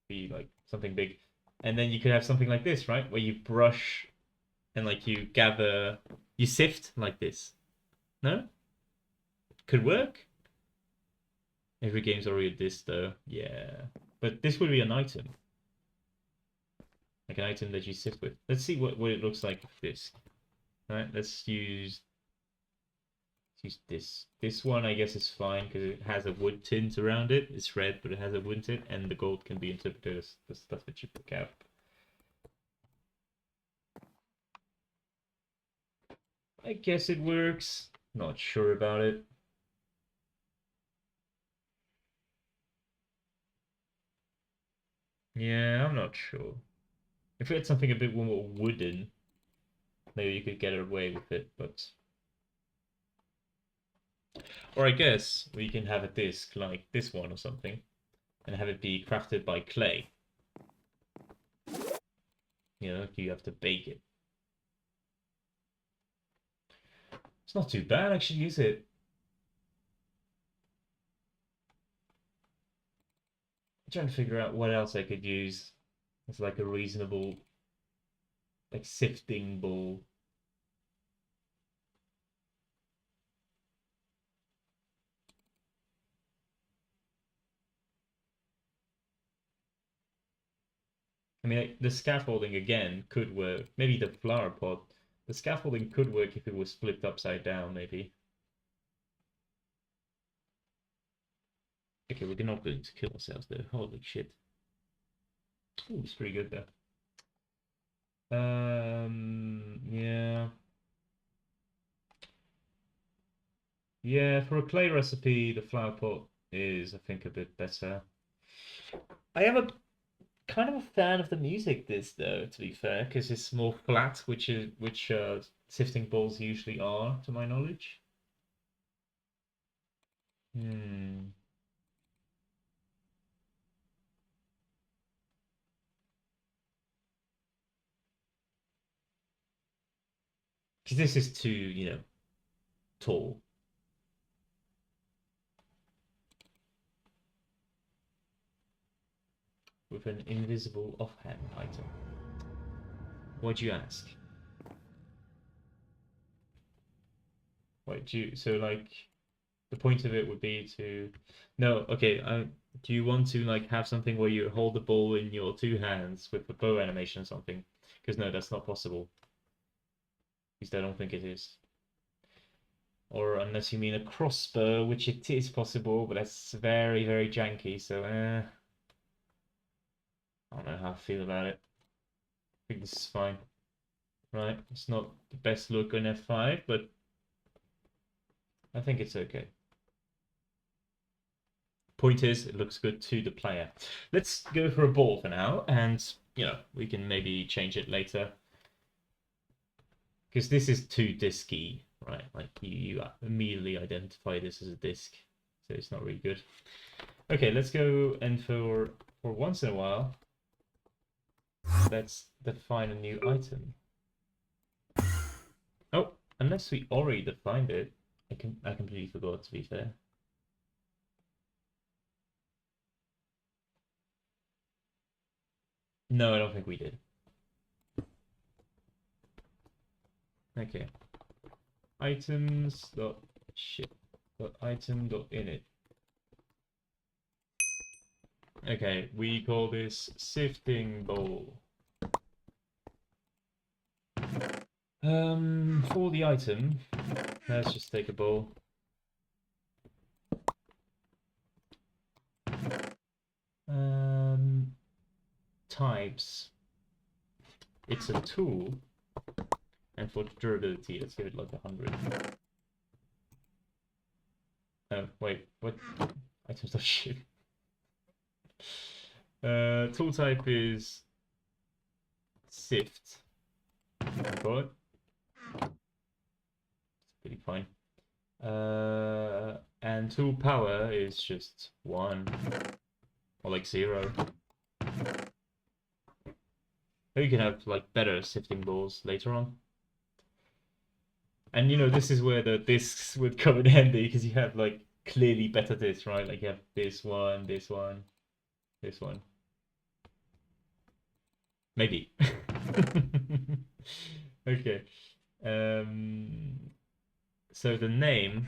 Speaker 1: be like something big. And then you could have something like this, right? Where you brush and like you gather, you sift like this. No? Could work. Every game's already this though. Yeah. But this would be an item. Like an item that you sift with. Let's see what it looks like with this. Alright, let's use this. This one I guess is fine because it has a wood tint around it. It's red, but it has a wood tint, and the gold can be interpreted as the stuff that you pick out. I guess it works. Not sure about it. Yeah, I'm not sure. If we had something a bit more wooden, maybe you could get away with it, but... Or I guess we can have a disc like this one or something, and have it be crafted by clay. You have to bake it. It's not too bad, actually, is it? I'm trying to figure out what else I could use as like a reasonable, like sifting bowl. I mean, like, the scaffolding again could work. Maybe the flower pot. The scaffolding could work if it was flipped upside down, maybe. Okay, we're not going to kill ourselves though. Holy shit. Ooh, it's pretty good though. Yeah. Yeah, for a clay recipe, the flower pot is, I think, a bit better. I am a kind of a fan of the music this though, to be fair, because it's more flat, which sifting bowls usually are, to my knowledge. Hmm. Because this is too, tall. With an invisible offhand item. Why'd you ask? Why do you, so like, The point of it would be to... No, okay, do you want to like have something where you hold the ball in your two hands with the bow animation or something? Because no, that's not possible. At least I don't think it is. Or unless you mean a crossbow, which it is possible, but that's very, very janky, so I don't know how I feel about it. I think this is fine. Right, it's not the best look on F5, but I think it's okay. Point is, it looks good to the player. Let's go for a ball for now, and, you know, we can maybe change it later. Because this is too disky, right? Like, you immediately identify this as a disc, so it's not really good. Okay, let's go, and for once in a while, let's define a new item. Oh, unless we already defined it. I completely forgot, to be fair. No, I don't think we did. Okay. Items dot shit dot item dot init. Okay, we call this sifting bowl. For the item, let's just take a bowl. Types. It's a tool, and for durability, let's give it like 100. Oh wait, what? Items dot shit. Tool type is sift. Got it. It's pretty fine. And tool power is just 1 or like 0. You can have like better sifting balls later on. And you know, this is where the discs would come in handy because you have like clearly better discs, right? Like you have this one, this one, this one. Maybe. Okay. So the name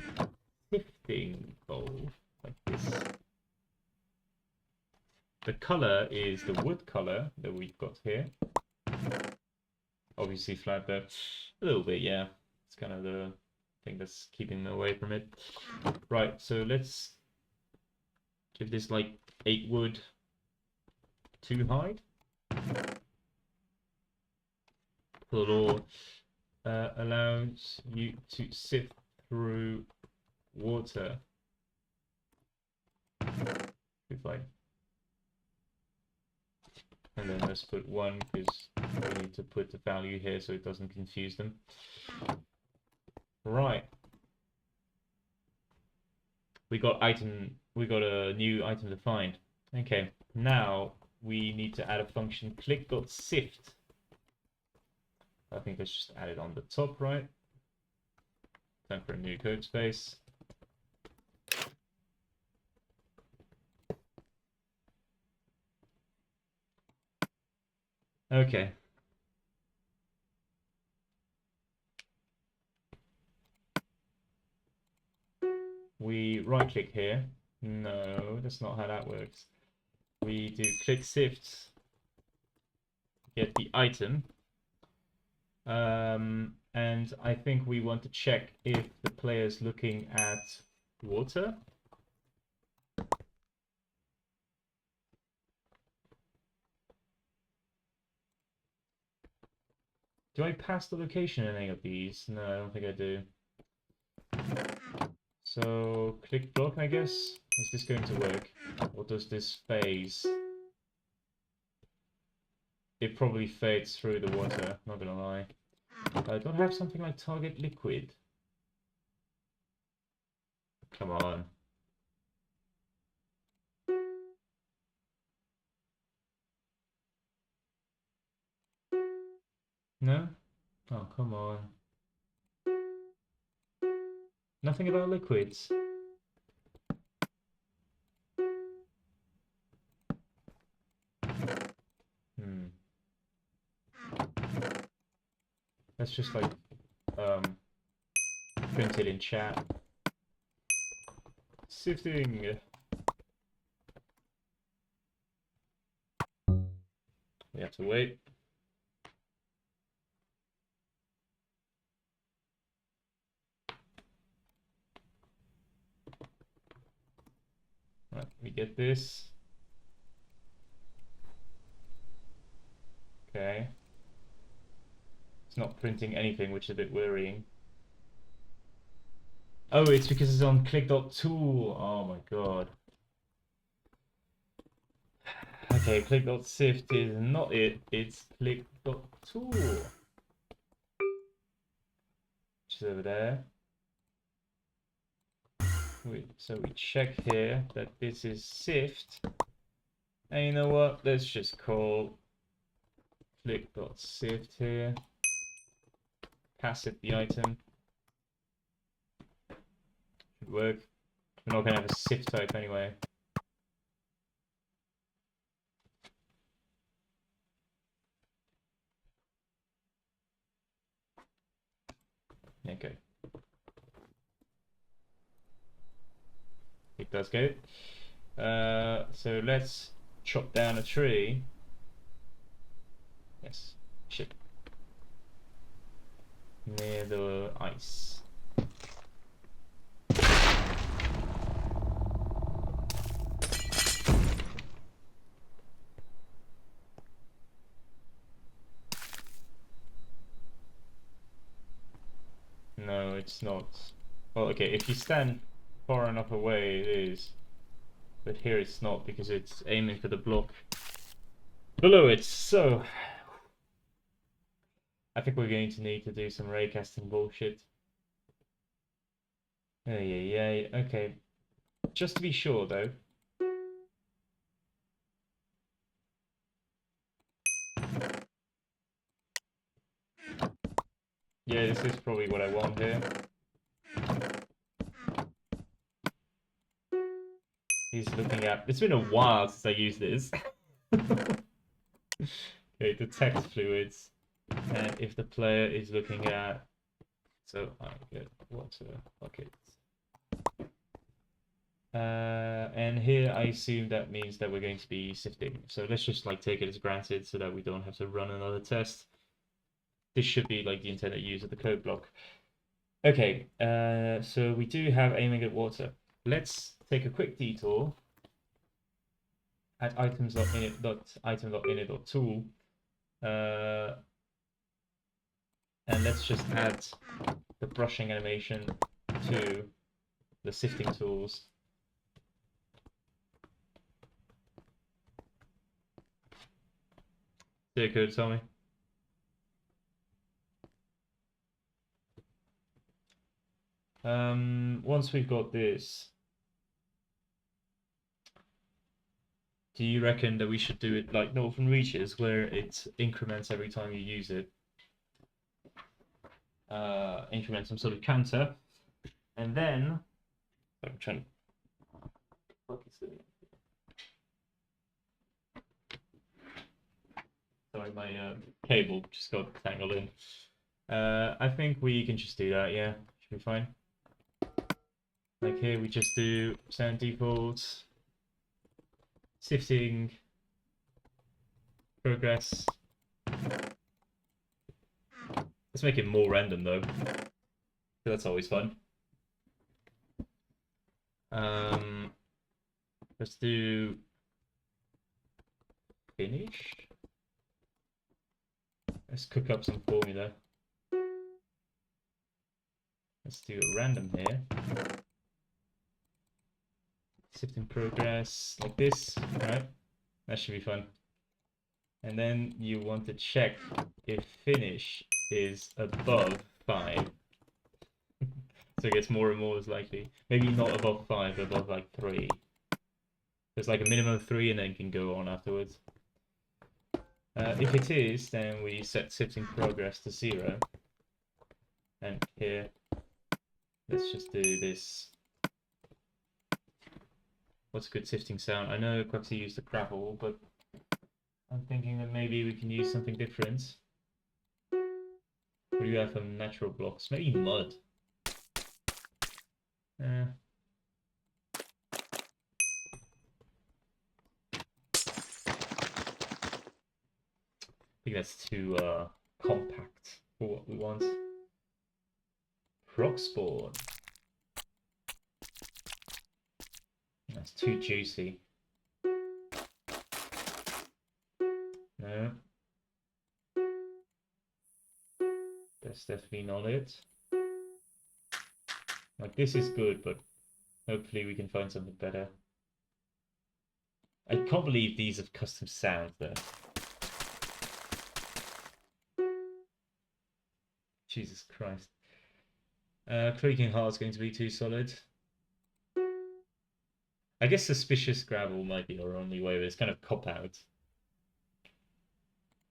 Speaker 1: sifting bowl, like this. The color is the wood color that we've got here. Obviously flat there a little bit, yeah. It's kind of the thing that's keeping away from it. Right, so let's give this like 8 wood 2 hide. Law allows you to sift through water. Good fine. And then let's put 1 because we need to put the value here so it doesn't confuse them. Right. We got a new item defined. Okay, now we need to add a function click.sift. I think let's just add it on the top, right? Time for a new code space. Okay. We right click here. No, that's not how that works. We do click sift, get the item. And I think we want to check if the player is looking at water. Do I pass the location in any of these? No, I don't think I do. So click block, I guess. Is this going to work? Or does this phase? It probably fades through the water, not gonna lie. I don't have something like target liquid. Come on. No? Oh, come on. Nothing about liquids. Let's just like print it in chat. Sifting. We have to wait. Right, we get this. Okay. It's not printing anything, which is a bit worrying. Oh, it's because it's on click.tool. Oh my god. Okay, click.sift is not it. It's click.tool. Which is over there. So we check here that this is sift. And you know what? Let's just call click.sift here. Pass it the item. Should work. We're not going to have a sift type anyway. Okay. It does good. So let's chop down a tree. Yes. Shit. Near the ice. No, it's not. Well, okay, if you stand far enough away, it is. But here it's not because it's aiming for the block below it. So I think we're going to need to do some raycasting bullshit. Yeah. Okay. Just to be sure, though. Yeah, this is probably what I want here. He's looking at... It's been a while since I used this. Okay, detect fluids. And if the player is looking at... So I get water buckets. And here I assume that means that we're going to be sifting. So let's just like take it as granted so that we don't have to run another test. This should be like the intended use of the code block. Okay, so we do have aiming at water. Let's take a quick detour at items.init.item.init.tool. And let's just add the brushing animation to the sifting tools. Dear code, tell me. Once we've got this, do you reckon that we should do it like Northern Reaches, where it increments every time you use it? Increment some sort of counter, and then I'm trying to. Sorry, my cable just got tangled in. I think we can just do that. Yeah, should be fine. Like here, we just do sound defaults, sifting, progress. Let's make it more random though. That's always fun. Let's do finish. Let's cook up some formula. Let's do a random here. Sifting progress like this, right? That should be fun. And then you want to check if finish is above 5. So it gets more and more is likely. Maybe not above 5, but above like 3. There's like a minimum of 3 and then can go on afterwards. If it is, then we set sifting progress to 0. And here, let's just do this. What's a good sifting sound? I know qxeii used the gravel, but I'm thinking that maybe we can use something different. What do you have for natural blocks? Maybe mud. think that's too compact for what we want. Frog spawn. That's too juicy. No. That's definitely not it. Like, this is good, but hopefully we can find something better. I can't believe these have custom sounds though. Jesus Christ. Creaking Heart is going to be too solid. I guess Suspicious Gravel might be our only way, but it's kind of cop-out.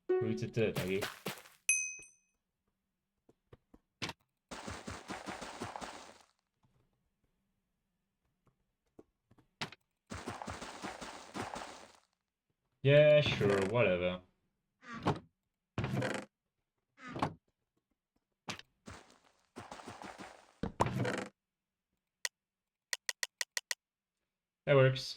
Speaker 1: Rooted Dirt, maybe. Yeah, sure, whatever. That works.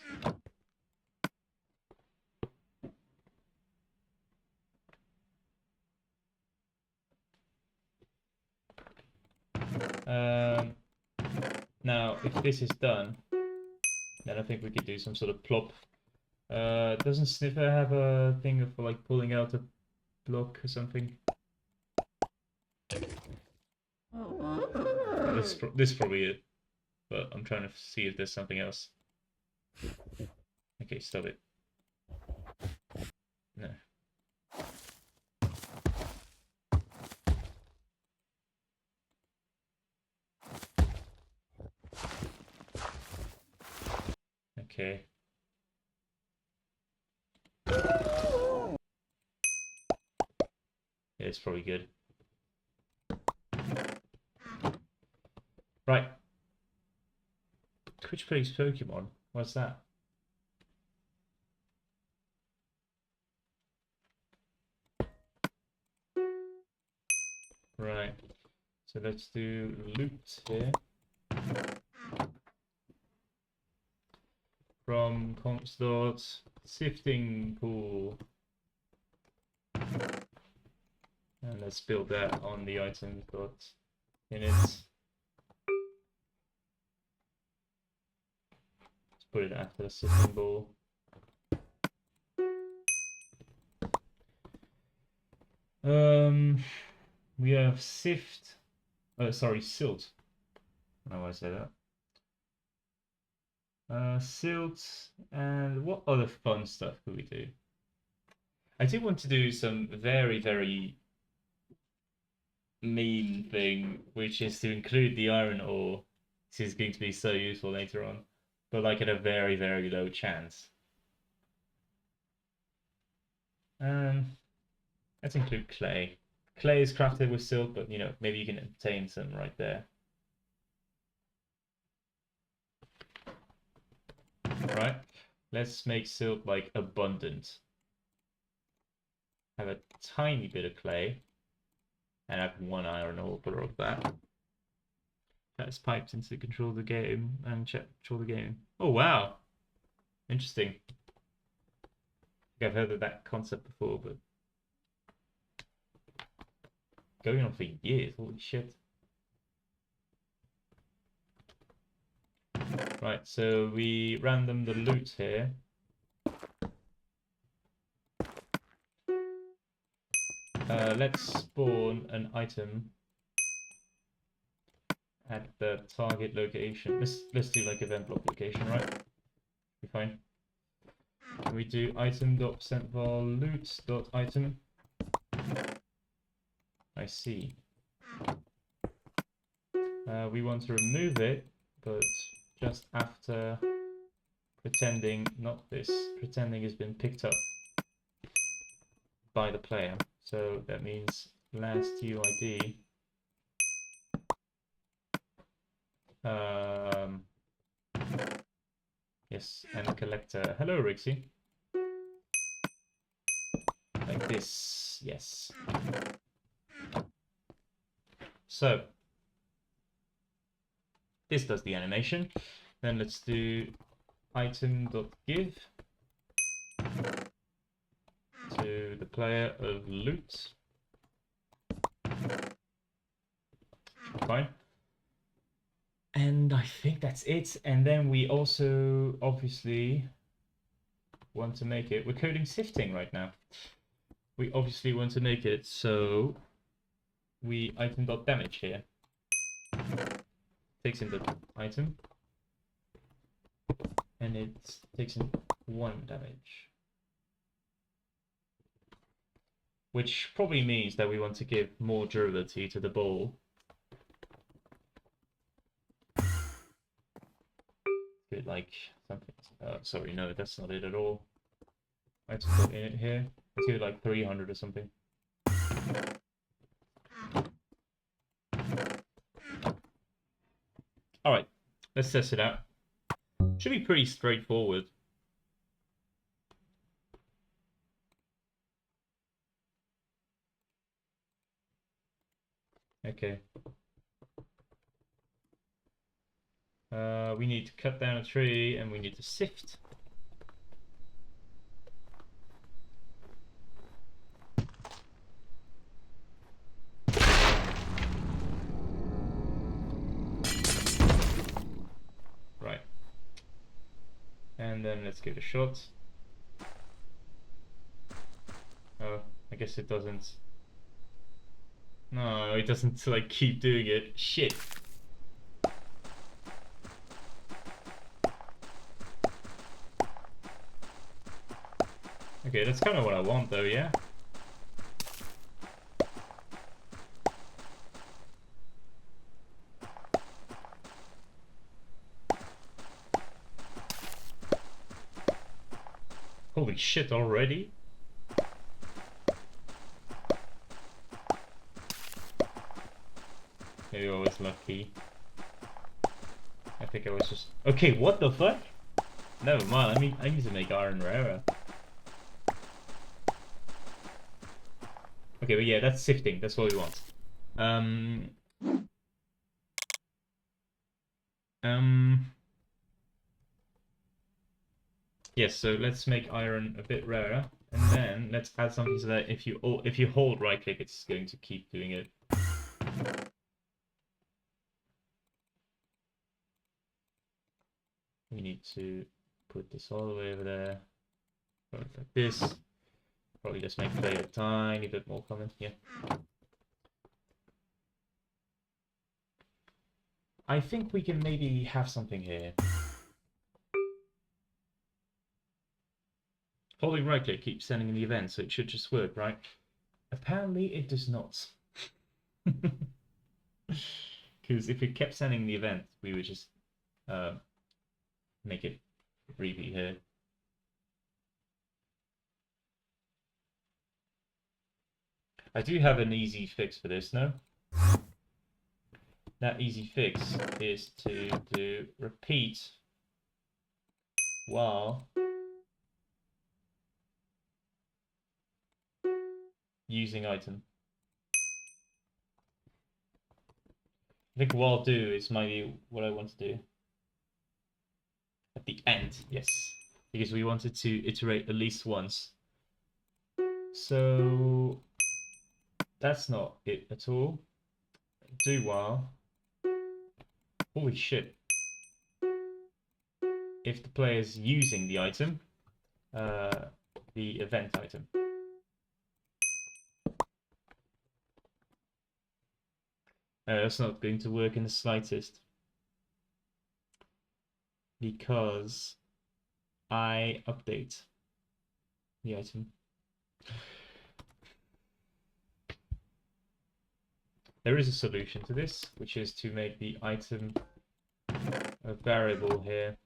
Speaker 1: Now, if this is done, then I think we could do some sort of plop. Doesn't Sniffer have a thing for like pulling out a block or something? This is probably it, but I'm trying to see if there's something else. Okay, stop it. No. Okay. Yeah, it's probably good. Right. Twitch plays Pokemon. What's that? Right. So let's do loot here. From comps dot sifting pool. And let's build that on the item dot init. Let's put it after the sifting pool. We have sift. Sorry, silt. I don't know why I say that. Silt, and what other fun stuff could we do? I do want to do some very, very mean thing, which is to include the iron ore. This is going to be so useful later on, but like at a very, very low chance. Let's include clay. Clay is crafted with silt, but you know, maybe you can obtain some right there. Right? Let's make silt like abundant. Have a tiny bit of clay, and have one iron ore for of that. That's piped into control the game and control the game. Oh wow, interesting. I think I've heard of that concept before, but going on for years. Holy shit. Right, so we random the loot here. Let's spawn an item at the target location. Let's do like event block location, right? Be fine. We do item.percentVol loot.item. I see. We want to remove it, but just after pretending, not this, pretending has been picked up by the player. So that means last UID. Yes, and collector. Hello, Rixie. Like this, yes. So this does the animation. Then let's do item.give to the player of loot. Fine. And I think that's it. And then we also obviously want to make it. We're coding sifting right now. We obviously want to make it so we item.damage here. Takes in the item. And it takes in 1 damage. Which probably means that we want to give more durability to the ball. Good, like something. Sorry, no, that's not it at all. I have to put in it here. Let's do like 300 or something. Alright, let's test it out. Should be pretty straightforward. Okay. We need to cut down a tree and we need to sift. Right. And then let's give it a shot. Oh, I guess it doesn't. No, it doesn't like keep doing it. Shit. Okay, that's kind of what I want though, yeah? Holy shit, already? Maybe I was lucky. I think I was just... Okay, what the fuck? Never mind, I need to make iron rarer. Okay, but yeah, that's sifting. That's what we want. Yes, so let's make iron a bit rarer, and then let's add something so that if you hold right click, it's going to keep doing it. We need to put this all the way over there. Like this. Probably just make play a tiny bit more common here. I think we can maybe have something here. Holding right click keeps sending in the event, so it should just work, right? Apparently it does not. Because if it kept sending the event, we would just make it repeat here. I do have an easy fix for this, no? That easy fix is to do repeat while using item. I think while do is maybe what I want to do. At the end, yes. Because we wanted to iterate at least once. So that's not it at all. Do while. Holy shit. If the player's using the item, the event item. That's not going to work in the slightest. Because I update the item. There is a solution to this, which is to make the item a variable here.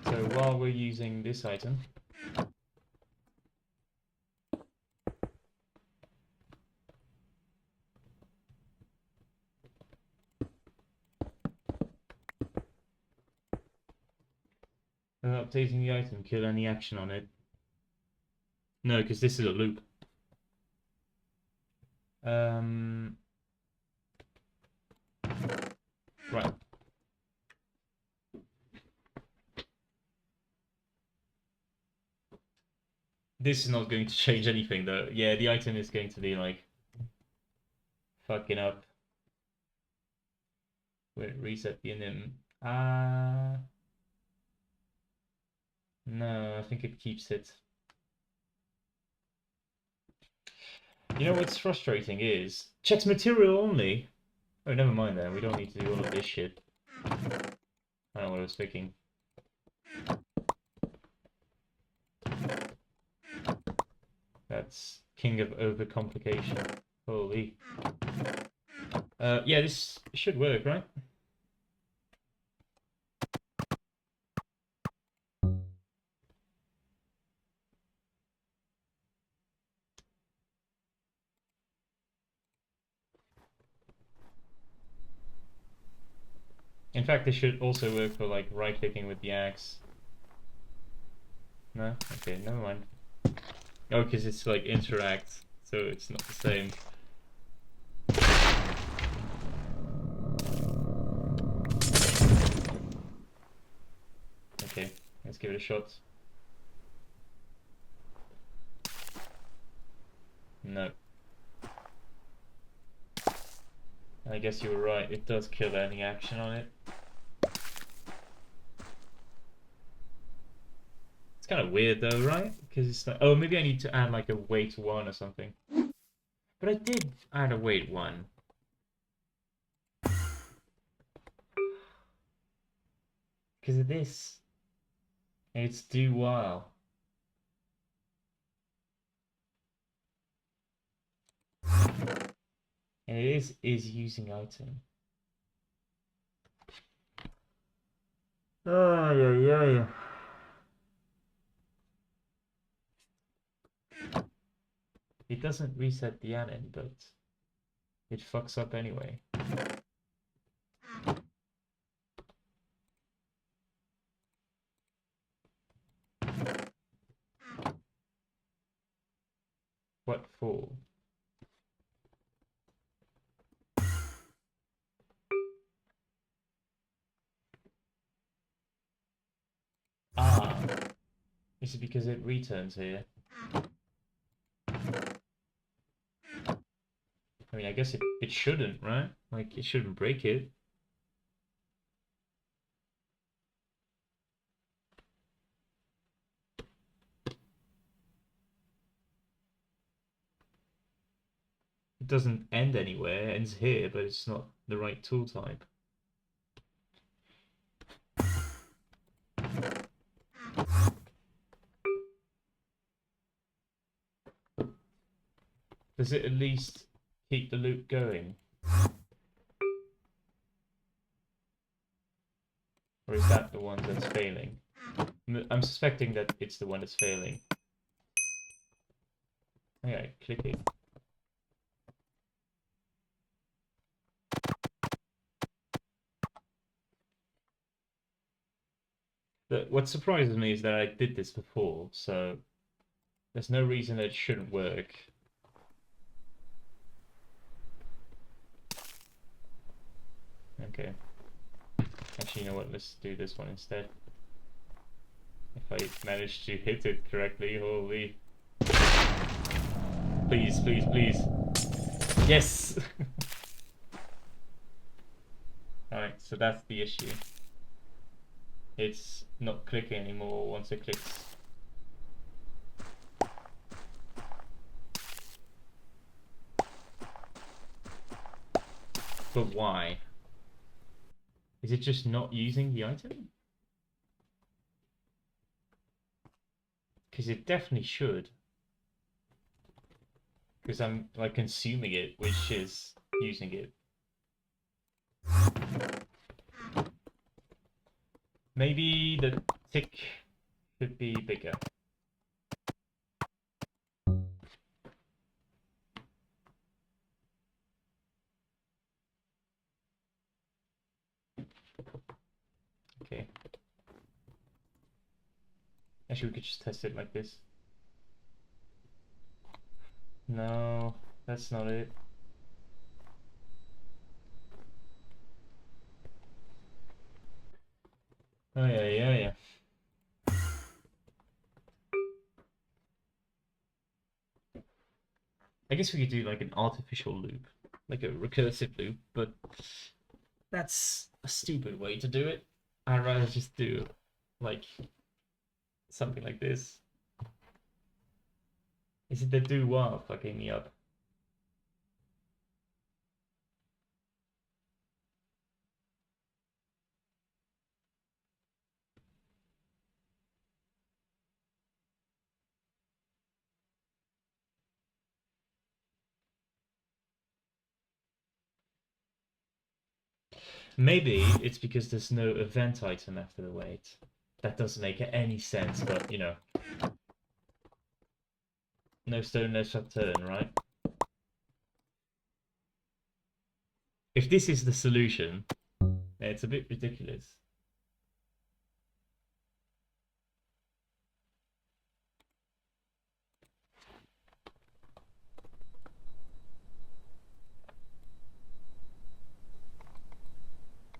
Speaker 1: So while we're using this item, updating the item, kill any action on it. No, because this is a loop. This is not going to change anything though. Yeah, the item is going to be like fucking up. Wait, reset the anim. No, I think it keeps it. You know what's frustrating is checks material only. Oh, never mind then. We don't need to do all of this shit. I don't know what I was thinking. That's king of overcomplication. Holy. Yeah, this should work, right? In fact, this should also work for like right-clicking with the axe. No? Okay, never mind. Oh, because it's like interact, so it's not the same. Okay, let's give it a shot. No. I guess you were right, it does kill any action on it. It's kind of weird though, right? Because it's like, oh, maybe I need to add like a weight 1 or something. But I did add a weight 1. Because of this. And it's do while. And it is using item. Oh, yeah. It doesn't reset the add-in, but it fucks up anyway. What for? Ah, is it because it returns here? I mean, I guess it shouldn't, right? Like, it shouldn't break it. It doesn't end anywhere, it ends here, but it's not the right tool type. Does it at least keep the loop going? Or is that the one that's failing? I'm suspecting that it's the one that's failing. Okay, click it. What surprises me is that I did this before, so there's no reason that it shouldn't work. Okay. Actually, you know what? Let's do this one instead. If I manage to hit it correctly, holy. Please, please, please. Yes! Alright, so that's the issue. It's not clicking anymore once it clicks. But why? Is it just not using the item? Because it definitely should. Because I'm like consuming it, which is using it. Maybe the tick should be bigger. Okay. Actually, we could just test it like this. No, that's not it. Oh, yeah. guess we could do like an artificial loop, like a recursive loop, but that's a stupid way to do it. I'd rather just do like something like this. Is it the do while fucking me up? Maybe it's because there's no event item after the wait. That doesn't make any sense, but you know. No stone, no shut turn, right? If this is the solution, it's a bit ridiculous.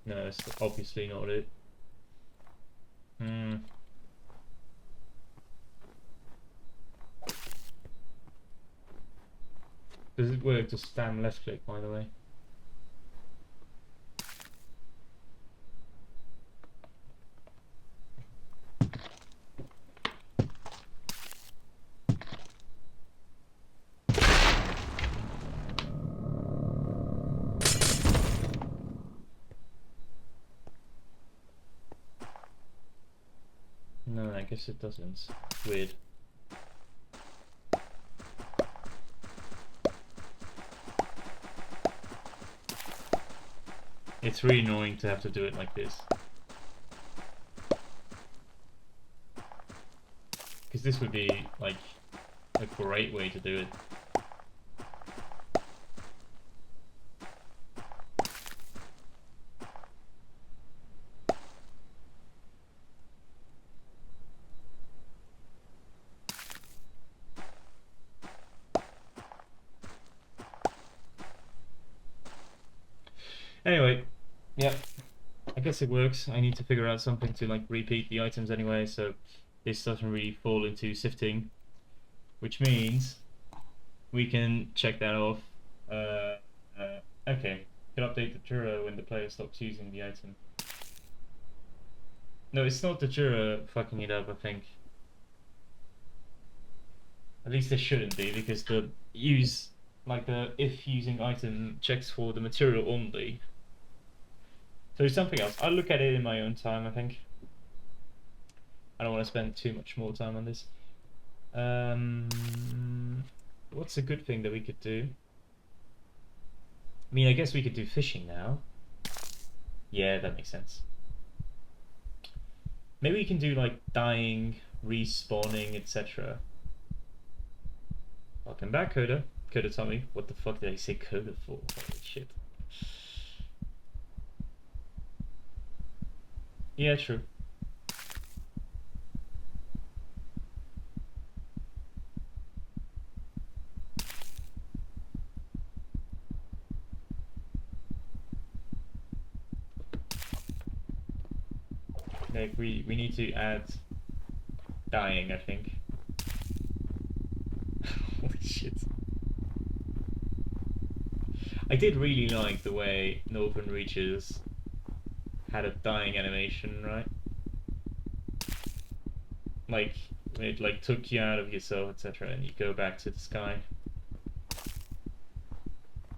Speaker 1: No, it's obviously not it. Does it work to spam left click, by the way? No, I guess it doesn't. Weird. It's really annoying to have to do it like this. Because this would be like a great way to do it. Anyway, yeah, I guess it works. I need to figure out something to like repeat the items anyway, so this doesn't really fall into sifting, which means we can check that off. Okay, can update the Jura when the player stops using the item. No, it's not the Jura fucking it up, I think. At least it shouldn't be, because the use, like the if using item checks for the material only. So it's something else. I'll look at it in my own time, I think. I don't want to spend too much more time on this. What's a good thing that we could do? I mean, I guess we could do fishing now. Yeah, that makes sense. Maybe we can do like dying, respawning, etc. Welcome back, Coda. Coda, tell me, what the fuck did I say Coda for? Holy shit. Yeah, true. Like we need to add dying, I think. Holy shit. I did really like the way Northern Reaches had a dying animation, right? Like it like took you out of yourself, etc., and you go back to the sky.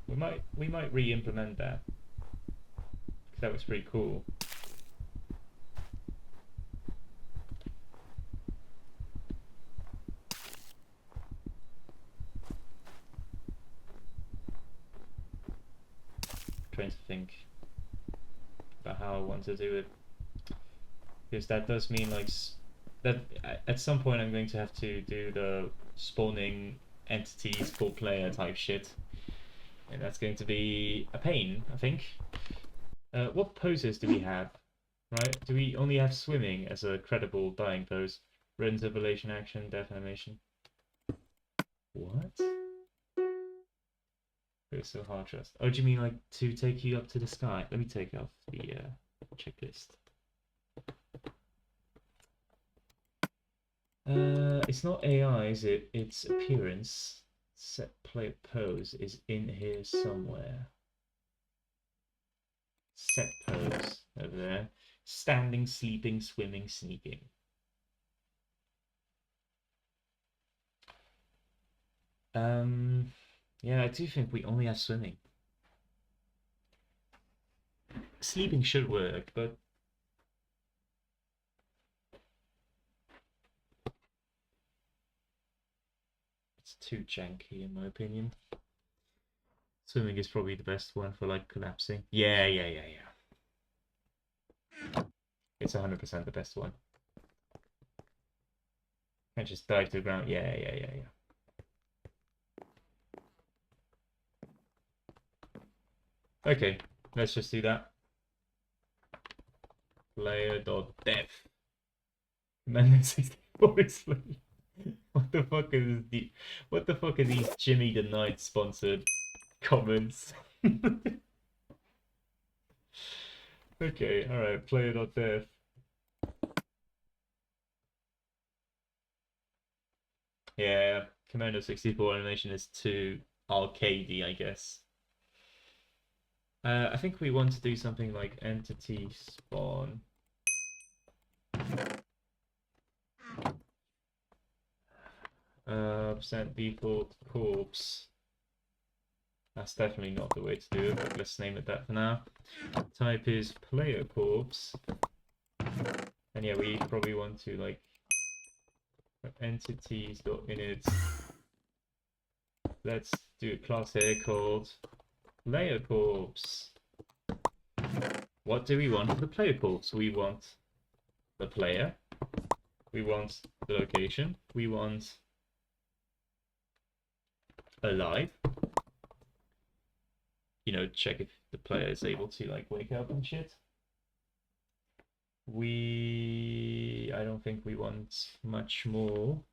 Speaker 1: We might re-implement that. That was pretty cool. Trying to think about how I want to do it, because that does mean like that at some point I'm going to have to do the spawning entities for player type shit, and that's going to be a pain, I think. What poses do we have? Right? Do we only have swimming as a credible dying pose? Runs, evolution, action, death animation. What? It's so hard trust. Oh, do you mean like to take you up to the sky? Let me take off the checklist. It's not AI, is it? It's appearance. Set player pose is in here somewhere. Set pose over there. Standing, sleeping, swimming, sneaking. Yeah, I do think we only have swimming. Sleeping should work, but it's too janky in my opinion. Swimming is probably the best one for like collapsing. Yeah. It's 100% the best one. Can't just dive to the ground. Yeah. Okay, let's just do that. Player.def. Man, 64 is what the fuck is the what the fuck are these Jimmy the Knight sponsored comments? Okay, alright, player.def. Yeah, Commando 64 animation is too arcadey, I guess. I think we want to do something like entity spawn. Percent default corpse. That's definitely not the way to do it, but let's name it that for now. Type is player corpse. And yeah, we probably want to like entities.init. Let's do a class here called player corpse. What do we want for the player corpse? We want the player. We want the location. We want alive. You know, check if the player is able to like wake up and shit. I don't think we want much more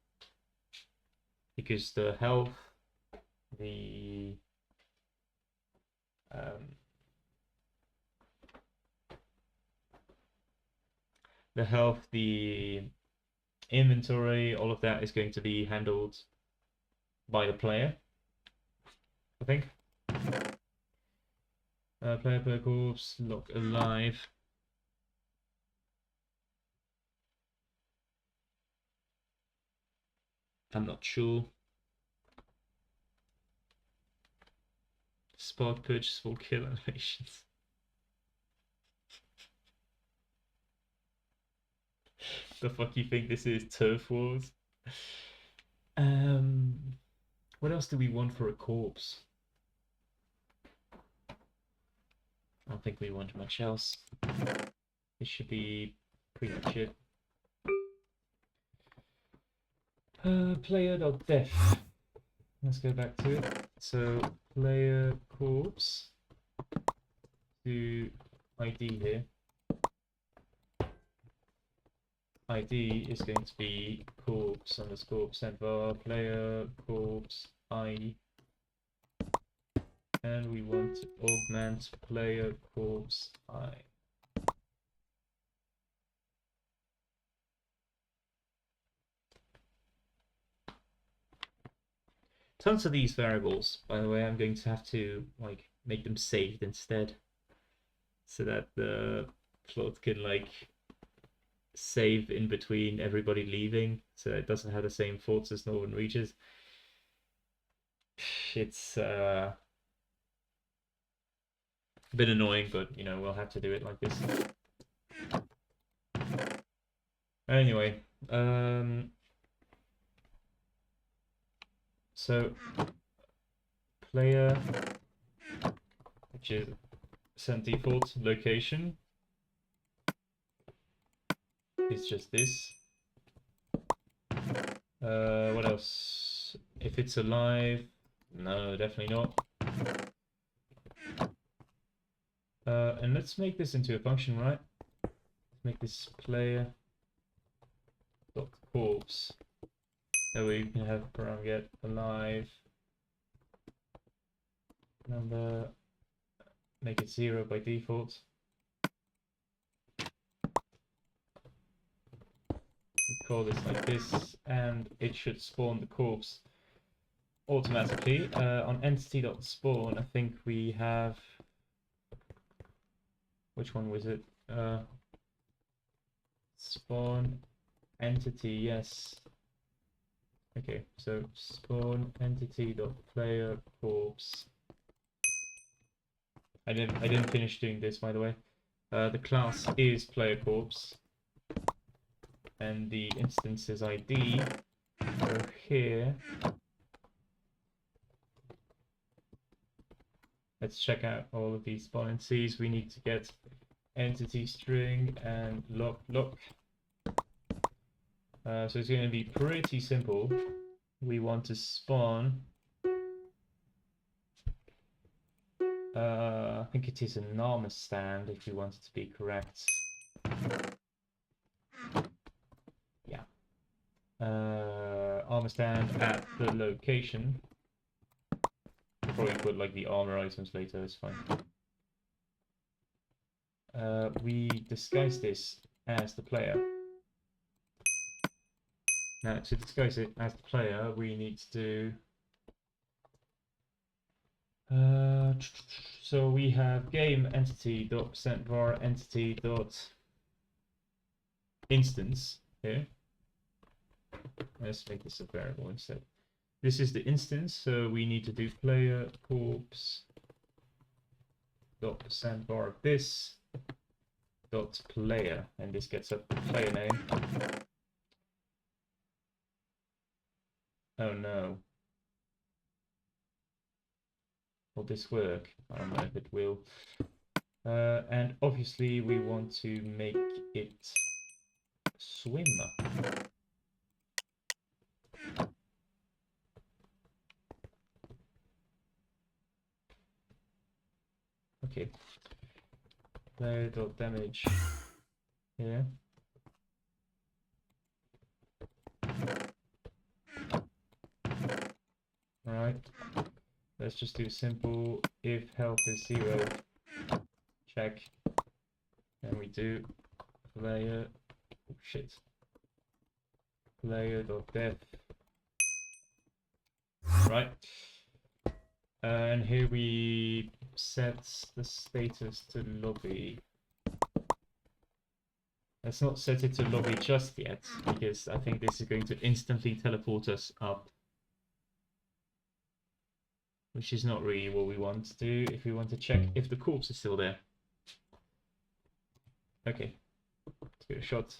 Speaker 1: because the health, the inventory, all of that is going to be handled by the player, I think. Player corpse, lock alive. I'm not sure. Spark purchase for kill animations. The fuck you think this is? Turf Wars? What else do we want for a corpse? I don't think we want much else. This should be pretty much it. Player.def. Let's go back to it. So player corpse to ID here. ID is going to be corpse underscore %var player corpse I, and we want to augment player corpse I. Tons of these variables, by the way. I'm going to have to like make them saved instead, so that the plot can like save in between everybody leaving, so it doesn't have the same faults as Northern Reaches. It's a bit annoying, but you know, we'll have to do it like this. Anyway, so player, which is sent default location, is just this. What else? If it's alive, no, definitely not. And let's make this into a function, right? Let's make this player dot corpse. That way you can have param get alive number, make it 0 by default. We call this like this, and it should spawn the corpse. automatically. On entity.spawn, I think we have... Which one was it? Spawn entity, yes. Okay, so spawn entity.player corpse. I didn't finish doing this, by the way. The class is player corpse, and the instance's ID. So here, let's check out all of these spawn entities. We need to get entity string and lock. So it's going to be pretty simple. We want to spawn. I think it is an armor stand if we want it to be correct. Yeah. Armor stand at the location. We'll probably put like the armor items later, it's fine. We disguise this as the player. Now, to disguise it as the player, we need to do... so we have game entity dot %var entity dot instance here. Let's make this a variable instead. This is the instance, so we need to do player corpse dot %var of this dot player, and this gets up the player name. Oh no. Will this work? I don't know if it will. And obviously we want to make it swim. Okay. Player.damage here. Alright. Let's just do simple if health is 0. Check. And we do player. Oh shit. Player.def. Right. And here we set the status to lobby. Let's not set it to lobby just yet, because I think this is going to instantly teleport us up. Which is not really what we want to do if we want to check if the corpse is still there. Okay, let's give it a shot.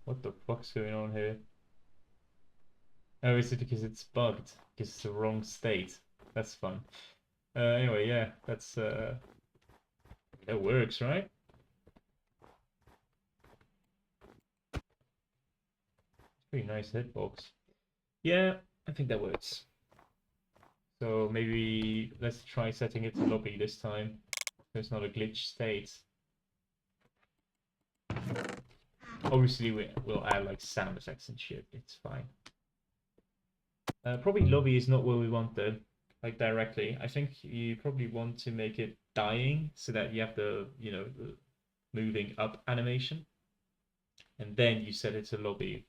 Speaker 1: What the fuck's going on here? Oh, is it because it's bugged? Because it's the wrong state? That's fun. Anyway, yeah, that's that works, right? Pretty nice hitbox. Yeah, I think that works. So maybe let's try setting it to lobby this time. So it's not a glitch state. Obviously, we'll add like sound effects and shit. It's fine. Probably lobby is not what we want though. Like directly. I think you probably want to make it dying so that you have the, you know, the moving up animation. And then you set it to lobby.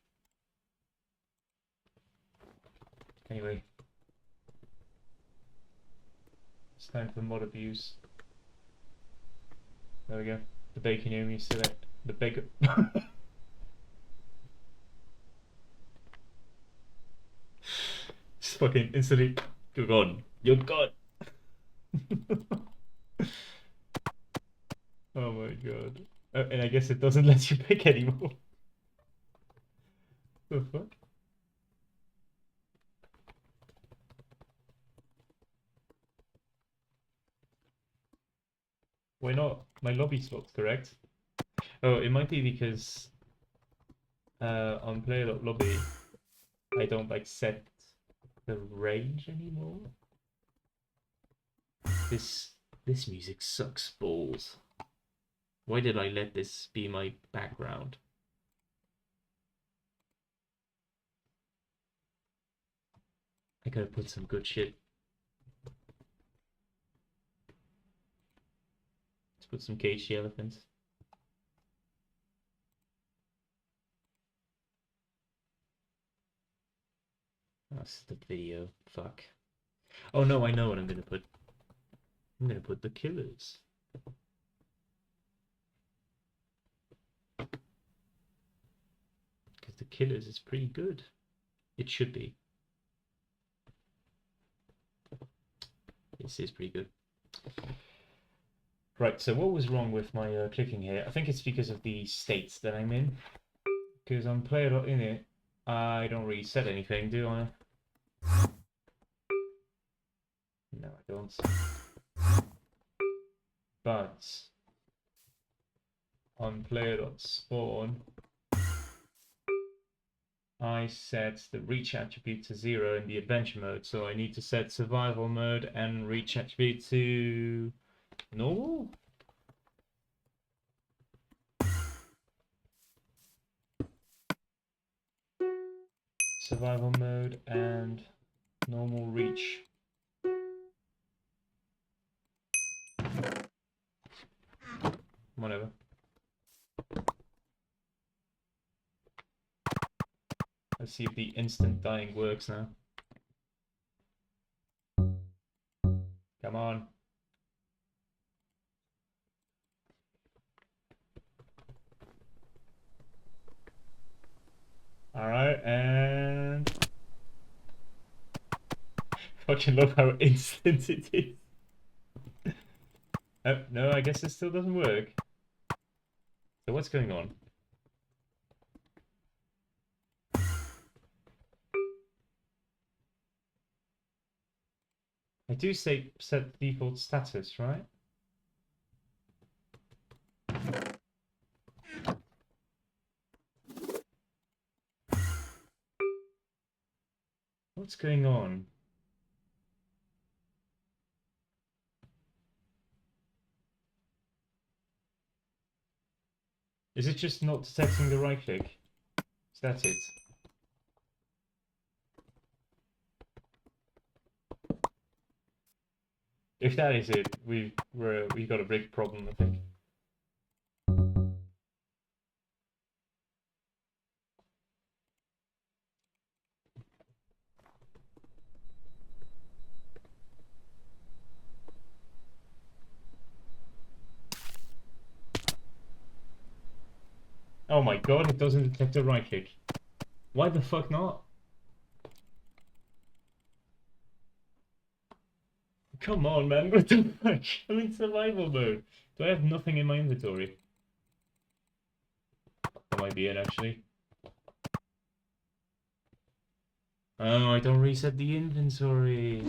Speaker 1: Anyway. It's time for mod abuse. There we go. The bacon you select the bacon. Just fucking instantly, you're gone. You're gone. Oh my god. And I guess it doesn't let you pick anymore. The fuck? Why not? My lobby's locked, correct? Oh, it might be because on player.lobby I don't like set the range anymore. This music sucks balls. Why did I let this be my background? I gotta put some good shit. put some cagey elephants. That's the video. Fuck. Oh no, I know what I'm gonna put. I'm gonna put the killers. Because the killers is pretty good. It should be. This is pretty good. Right, so what was wrong with my clicking here? I think it's because of the states that I'm in. Because I'm player.init, I don't really set anything, do I? No, I don't. But on player.spawn, I set the reach attribute to 0 in the adventure mode, so I need to set survival mode and reach attribute to normal? Survival mode and normal reach. Whatever. Let's see if the instant dying works now. Come on. Alright, and... Fucking love how instant it is. Oh, no, I guess it still doesn't work. So what's going on? I do say set default status, right? What's going on? Is it just not detecting the right click? Is that it? If that is it, we got a big problem, I think. Oh my god, it doesn't detect a right click. Why the fuck not? Come on, man, what the fuck? I'm in survival mode. Do I have nothing in my inventory? That might be it, actually. Oh, I don't reset the inventory.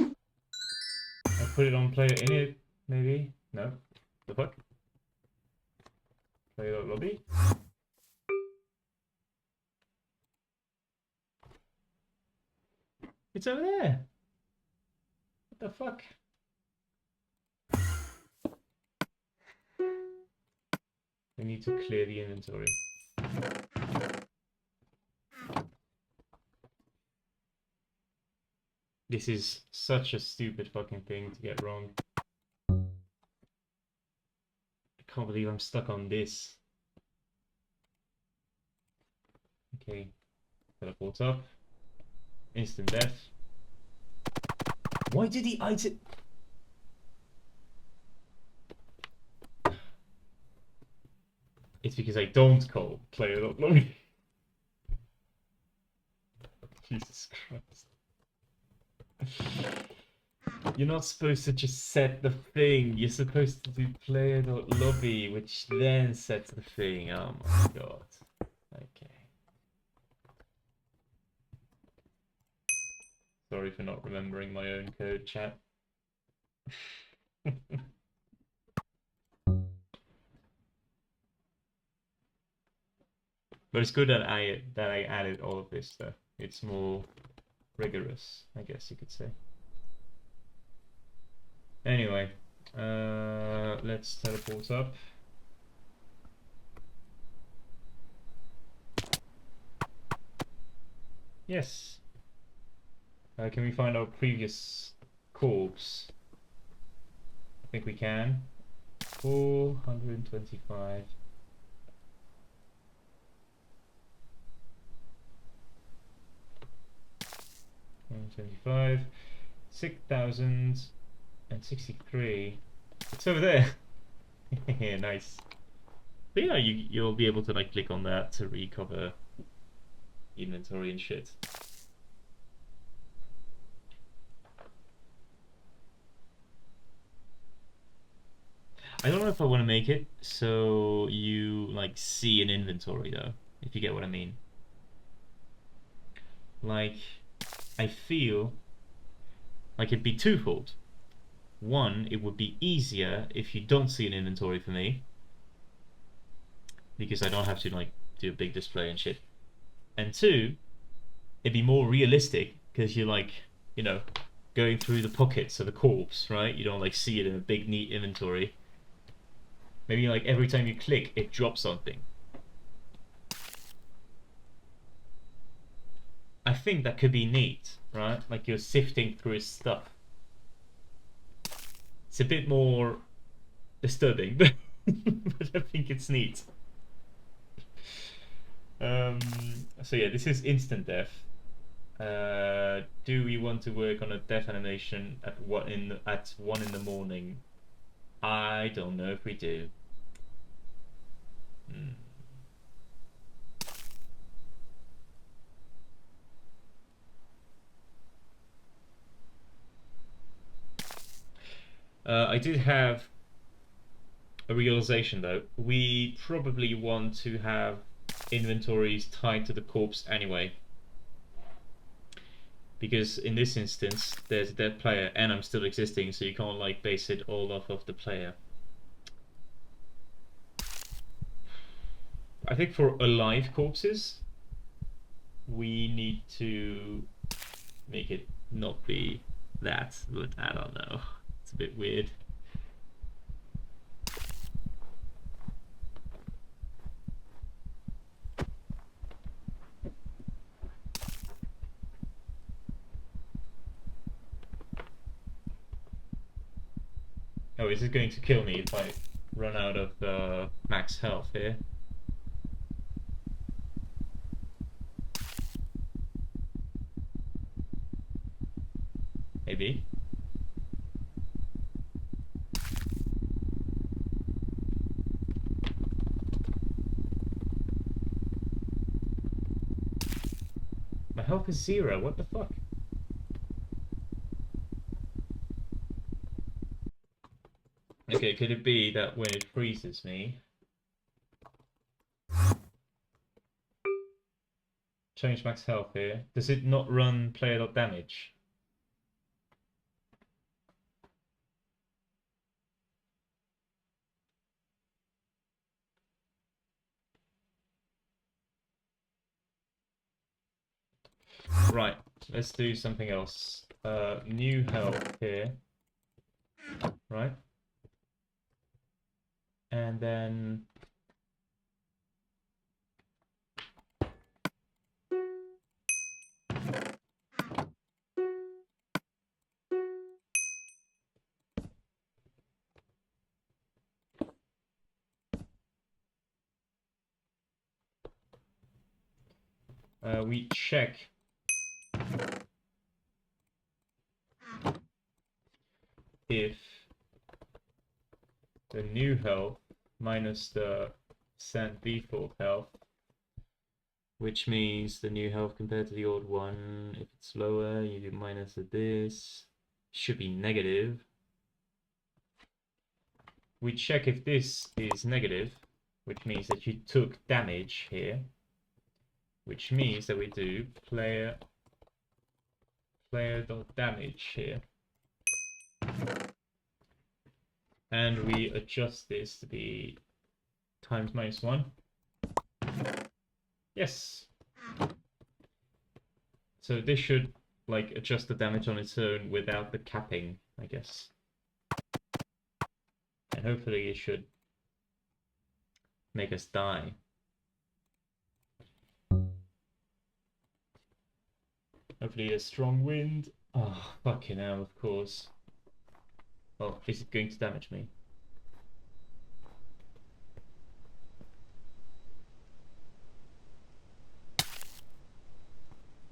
Speaker 1: I put it on player init, maybe? No? The fuck? Player.lobby? It's over there! What the fuck? We need to clear the inventory. This is such a stupid fucking thing to get wrong. I can't believe I'm stuck on this. Okay. Teleport up. Instant death. Why did he item? It's because I don't call player.lobby. Jesus Christ. You're not supposed to just set the thing. You're supposed to do player.lobby, which then sets the thing. Oh my god. Okay. Sorry for not remembering my own code, chat. But it's good that I added all of this stuff. It's more rigorous, I guess you could say. Anyway, let's teleport up. Yes. Can we find our previous corpse? I think we can. 425. 125. 6,063. It's over there. Yeah, nice. But yeah, you'll be able to like click on that to recover inventory and shit. I don't know if I want to make it so you like see an inventory though, if you get what I mean. Like, I feel like it'd be twofold. One, it would be easier if you don't see an inventory for me, because I don't have to like do a big display and shit. And two, it'd be more realistic because you're like, you know, going through the pockets of the corpse, right? You don't like see it in a big neat inventory. Maybe like every time you click, it drops something. I think that could be neat, right? Like you're sifting through his stuff. It's a bit more disturbing, but I think it's neat. So yeah, this is instant death. Do we want to work on a death animation at 1 in the morning? I don't know if we do. I did have a realization though. We probably want to have inventories tied to the corpse anyway. Because in this instance, there's a dead player and I'm still existing, so you can't like base it all off of the player. I think for alive corpses, we need to make it not be that, but I don't know. It's a bit weird. Oh, is it going to kill me if I run out of max health here? Maybe. My health is 0, what the fuck? Okay, could it be that when it freezes me... Change max health here. Does it not run player.damage? Right, let's do something else. New health here. Right? And then... we check if the new health minus the sand default health, which means the new health compared to the old one, if it's lower, you do minus of this, should be negative. We check if this is negative, which means that you took damage here, which means that we do player.damage here. And we adjust this to be times -1. Yes. So this should like adjust the damage on its own without the capping, I guess. And hopefully it should make us die. Hopefully a strong wind. Oh, fucking hell, of course. Well, is it going to damage me?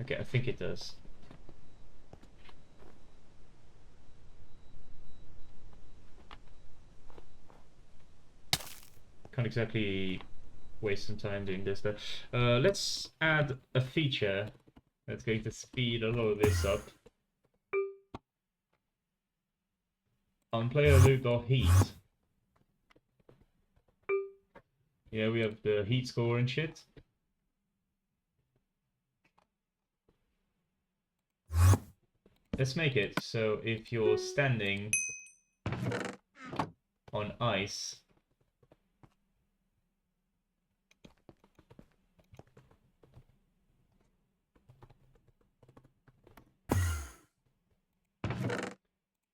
Speaker 1: Okay, I think it does. Can't exactly waste some time doing this, but let's add a feature that's going to speed a lot of this up. On player loop.heat. Yeah, we have the heat score and shit. Let's make it so if you're standing on ice,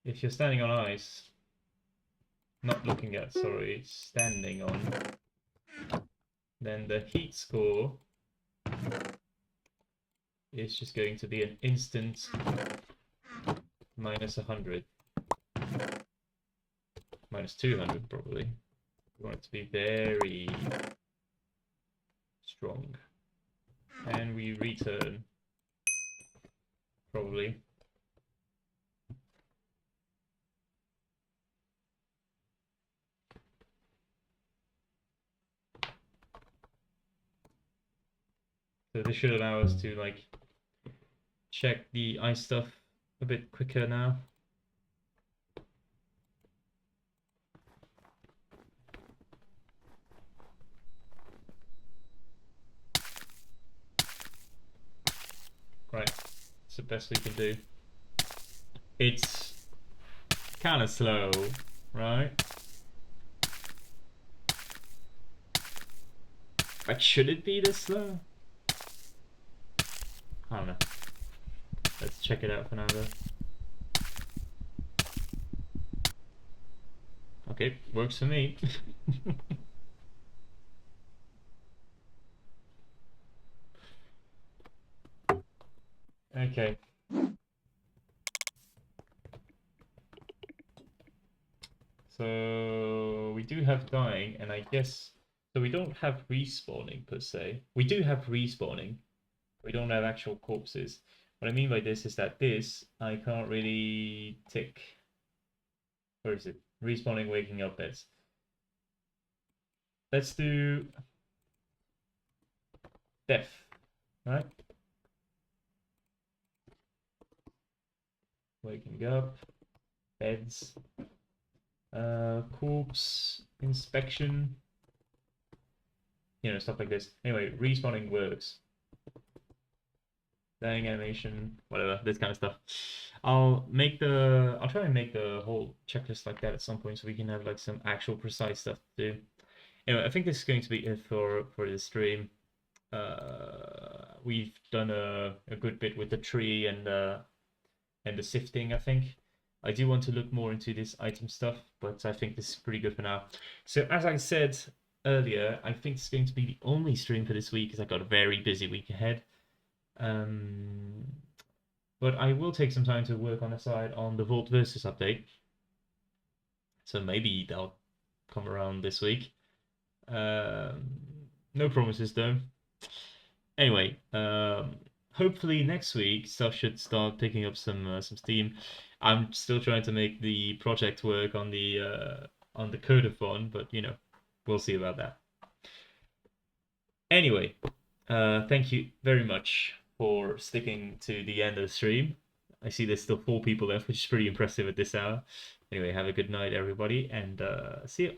Speaker 1: if you're standing on ice, not looking at, sorry, standing on, then the heat score is just going to be an instant minus 100. Minus 200 probably. We want it to be very strong. And we return probably. So this should allow us to like check the ice stuff a bit quicker now. Right, it's the best we can do. It's kind of slow, right? Like, should it be this slow? I don't know. Let's check it out for now though. Okay, works for me. Okay. So we do have dying, and I guess so we don't have respawning per se. We do have respawning. We don't have actual corpses. What I mean by this is that this I can't really tick. Where is it? Respawning, waking up beds. Let's do death, right? Waking up, beds, corpse inspection, you know, stuff like this. Anyway, respawning works. Dying animation, whatever, this kind of stuff. I'll try and make the whole checklist like that at some point so we can have like some actual precise stuff to do. Anyway, I think this is going to be it for the stream. We've done a good bit with the tree and the sifting, I think. I do want to look more into this item stuff, but I think this is pretty good for now. So as I said earlier, I think it's going to be the only stream for this week because I've got a very busy week ahead. But I will take some time to work on the side on the Vault Versus update. So maybe they'll come around this week. No promises though. Anyway, hopefully next week stuff should start picking up some steam. I'm still trying to make the project work on the codathon, but you know, we'll see about that. Anyway, thank you very much for sticking to the end of the stream. I see there's still 4 people left, which is pretty impressive at this hour. Anyway, have a good night, everybody, and see you.